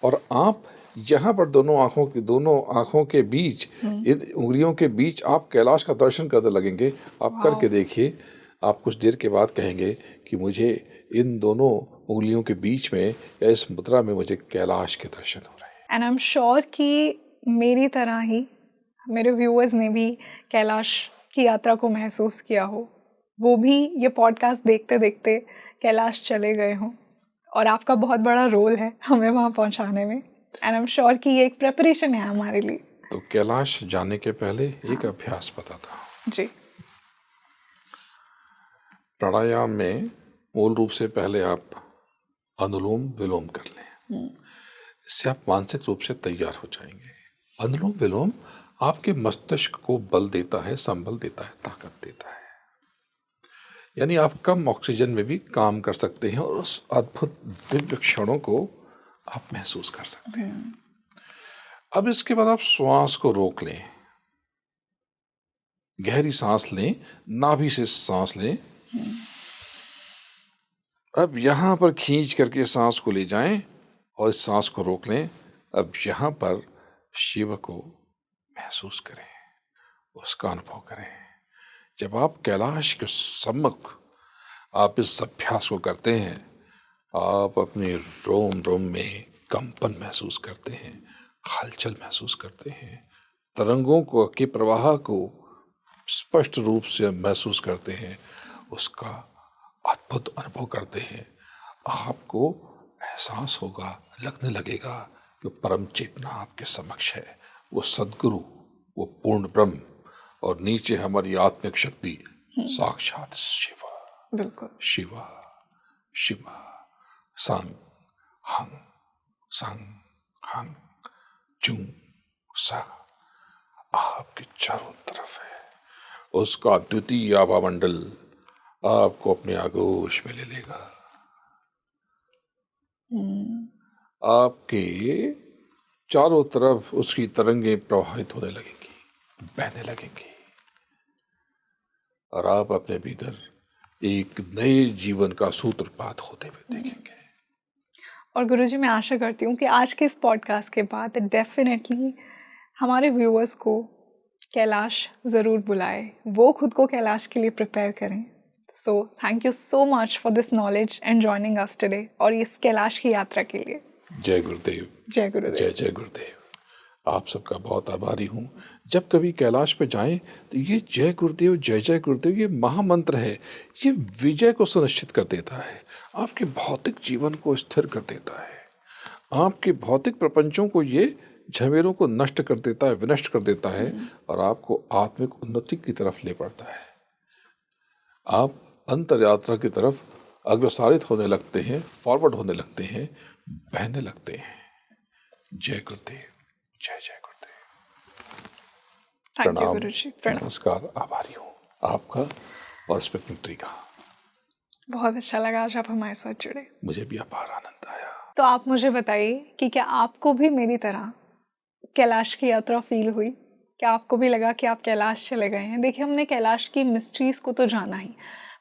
और आप यहाँ पर दोनों आँखों के बीच, इन उंगलियों के बीच आप कैलाश का दर्शन करने लगेंगे। आप करके देखिए, आप कुछ देर के बाद कहेंगे कि मुझे इन दोनों उंगलियों के बीच में या इस मुद्रा में मुझे कैलाश के दर्शन हो रहे हैं। एंड आई एम श्योर कि मेरी तरह ही मेरे व्यूअर्स ने भी कैलाश की यात्रा को महसूस किया हो, वो भी ये पॉडकास्ट देखते देखते कैलाश चले गए हों, और आपका बहुत बड़ा रोल है हमें वहाँ पहुँचाने में। एंड आई एम श्योर कि ये एक प्रेपरेशन है हमारे लिए। तो कैलाश जाने के पहले एक अभ्यास बताता हूँ जी। प्राणायाम में मूल रूप से पहले आप अनुलोम विलोम कर लें। इससे आप मानसिक रूप से तैयार हो जाएंगे। अनुलोम विलोम आपके मस्तिष्क को बल देता है, संबल देता है, ताकत देता है। यानी आप कम ऑक्सीजन में भी काम कर सकते हैं और उस अद्भुत दिव्य क्षणों को आप महसूस कर सकते हैं। अब इसके बाद आप श्वास को रोक लें, गहरी सांस लें, नाभि से सांस लें। अब यहाँ पर खींच करके सांस को ले जाएं और इस सांस को रोक लें। अब यहाँ पर शिव को महसूस करें, उसका अनुभव करें। जब आप कैलाश के सम्मुख आप इस अभ्यास को करते हैं, आप अपने रोम रोम में कंपन महसूस करते हैं, हलचल महसूस करते हैं, तरंगों को के प्रवाह को स्पष्ट रूप से महसूस करते हैं, उसका अद्भुत अनुभव करते हैं। आपको एहसास होगा, लगने लगेगा कि परम चेतना आपके समक्ष है, वो सद्गुरु, वो पूर्ण ब्रह्म, और नीचे हमारी आत्मिक शक्ति साक्षात शिवा। बिल्कुल। शिवा शिवा संग हंग संग हंग चुं सा आपके चारों तरफ है। उसका द्वितीय आभा मंडल आपको अपने आगोश में ले लेगा। आपके चारों तरफ उसकी तरंगें प्रवाहित होने लगेंगी, बहने लगेंगी, और आप अपने भीतर एक नए जीवन का सूत्रपात होते हुए देखेंगे। और गुरुजी, मैं आशा करती हूँ कि आज के इस पॉडकास्ट के बाद डेफिनेटली हमारे व्यूअर्स को कैलाश ज़रूर बुलाए, वो खुद को कैलाश के लिए प्रिपेयर करें। So thank you so much for this knowledge and joining us today, और इस कैलाश की यात्रा के लिए। जय गुरुदेव। जय गुरुदेव। जय जय गुरुदेव। आप सबका बहुत आभारी हूँ। जब कभी कैलाश पे जाएं तो ये जय गुरुदेव, जय जय गुरुदेव, ये महामंत्र है। ये विजय को सुनिश्चित कर देता है, आपके भौतिक जीवन को स्थिर कर देता है, आपके भौतिक प्रपंचों को ये झमेलों को नष्ट कर देता है, विनष्ट कर देता है, और आपको आत्मिक उन्नति की तरफ ले पड़ता है। आप अंतर यात्रा की तरफ अग्रसारित होने लगते हैं, फॉरवर्ड होने लगते हैं, बहने लगते हैं। जय गुरुदेव, जय जय गुरुदेव। थैंक यू गुरुजी। प्रणाम। नमस्कार, आभारी हूँ आपका और स्पीकिंग ट्री का। बहुत अच्छा लगा आज आप हमारे साथ जुड़े। मुझे भी अपार आनंद आया। तो आप मुझे बताइए कि क्या आपको भी मेरी तरह कैलाश की यात्रा फील हुई? क्या आपको भी लगा कि आप कैलाश चले गए हैं? देखिए, हमने कैलाश की मिस्ट्रीज़ को तो जाना ही,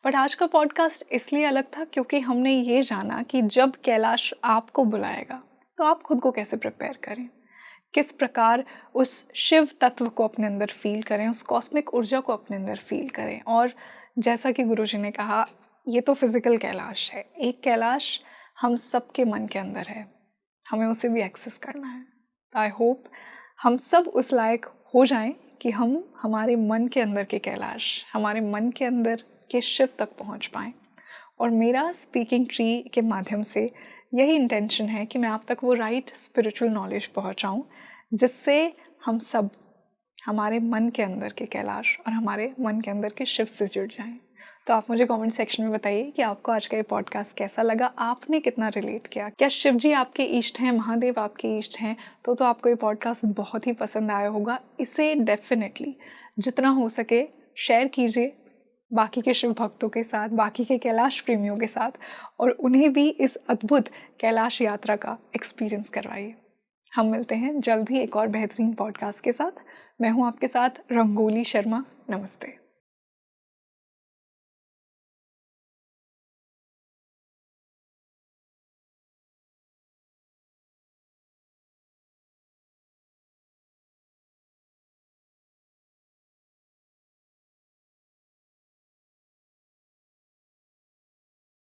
बट आज का पॉडकास्ट इसलिए अलग था क्योंकि हमने ये जाना कि जब कैलाश आपको बुलाएगा तो आप खुद को कैसे प्रिपेयर करें, किस प्रकार उस शिव तत्व को अपने अंदर फील करें, उस कॉस्मिक ऊर्जा को अपने अंदर फील करें। और जैसा कि गुरुजी ने कहा, ये तो फिज़िकल कैलाश है, एक कैलाश हम सबके मन के अंदर है, हमें उसे भी एक्सेस करना है। तो आई होप हम सब उस लायक हो जाएं कि हम हमारे मन के अंदर के कैलाश, हमारे मन के अंदर के शिव तक पहुंच पाएं। और मेरा स्पीकिंग ट्री के माध्यम से यही इंटेंशन है कि मैं आप तक वो राइट स्पिरिचुअल नॉलेज पहुंचाऊं जिससे हम सब हमारे मन के अंदर के कैलाश और हमारे मन के अंदर के शिव से जुड़ जाएं। तो आप मुझे कमेंट सेक्शन में बताइए कि आपको आज का ये पॉडकास्ट कैसा लगा, आपने कितना रिलेट किया। क्या शिव जी आपके इष्ट हैं, महादेव आपके इष्ट हैं? तो आपको ये पॉडकास्ट बहुत ही पसंद आया होगा। इसे डेफिनेटली जितना हो सके शेयर कीजिए बाकी के शिव भक्तों के साथ, बाकी के कैलाश प्रेमियों के साथ, और उन्हें भी इस अद्भुत कैलाश यात्रा का एक्सपीरियंस करवाइए। हम मिलते हैं जल्द ही एक और बेहतरीन पॉडकास्ट के साथ। मैं हूँ आपके साथ रंगोली शर्मा। नमस्ते।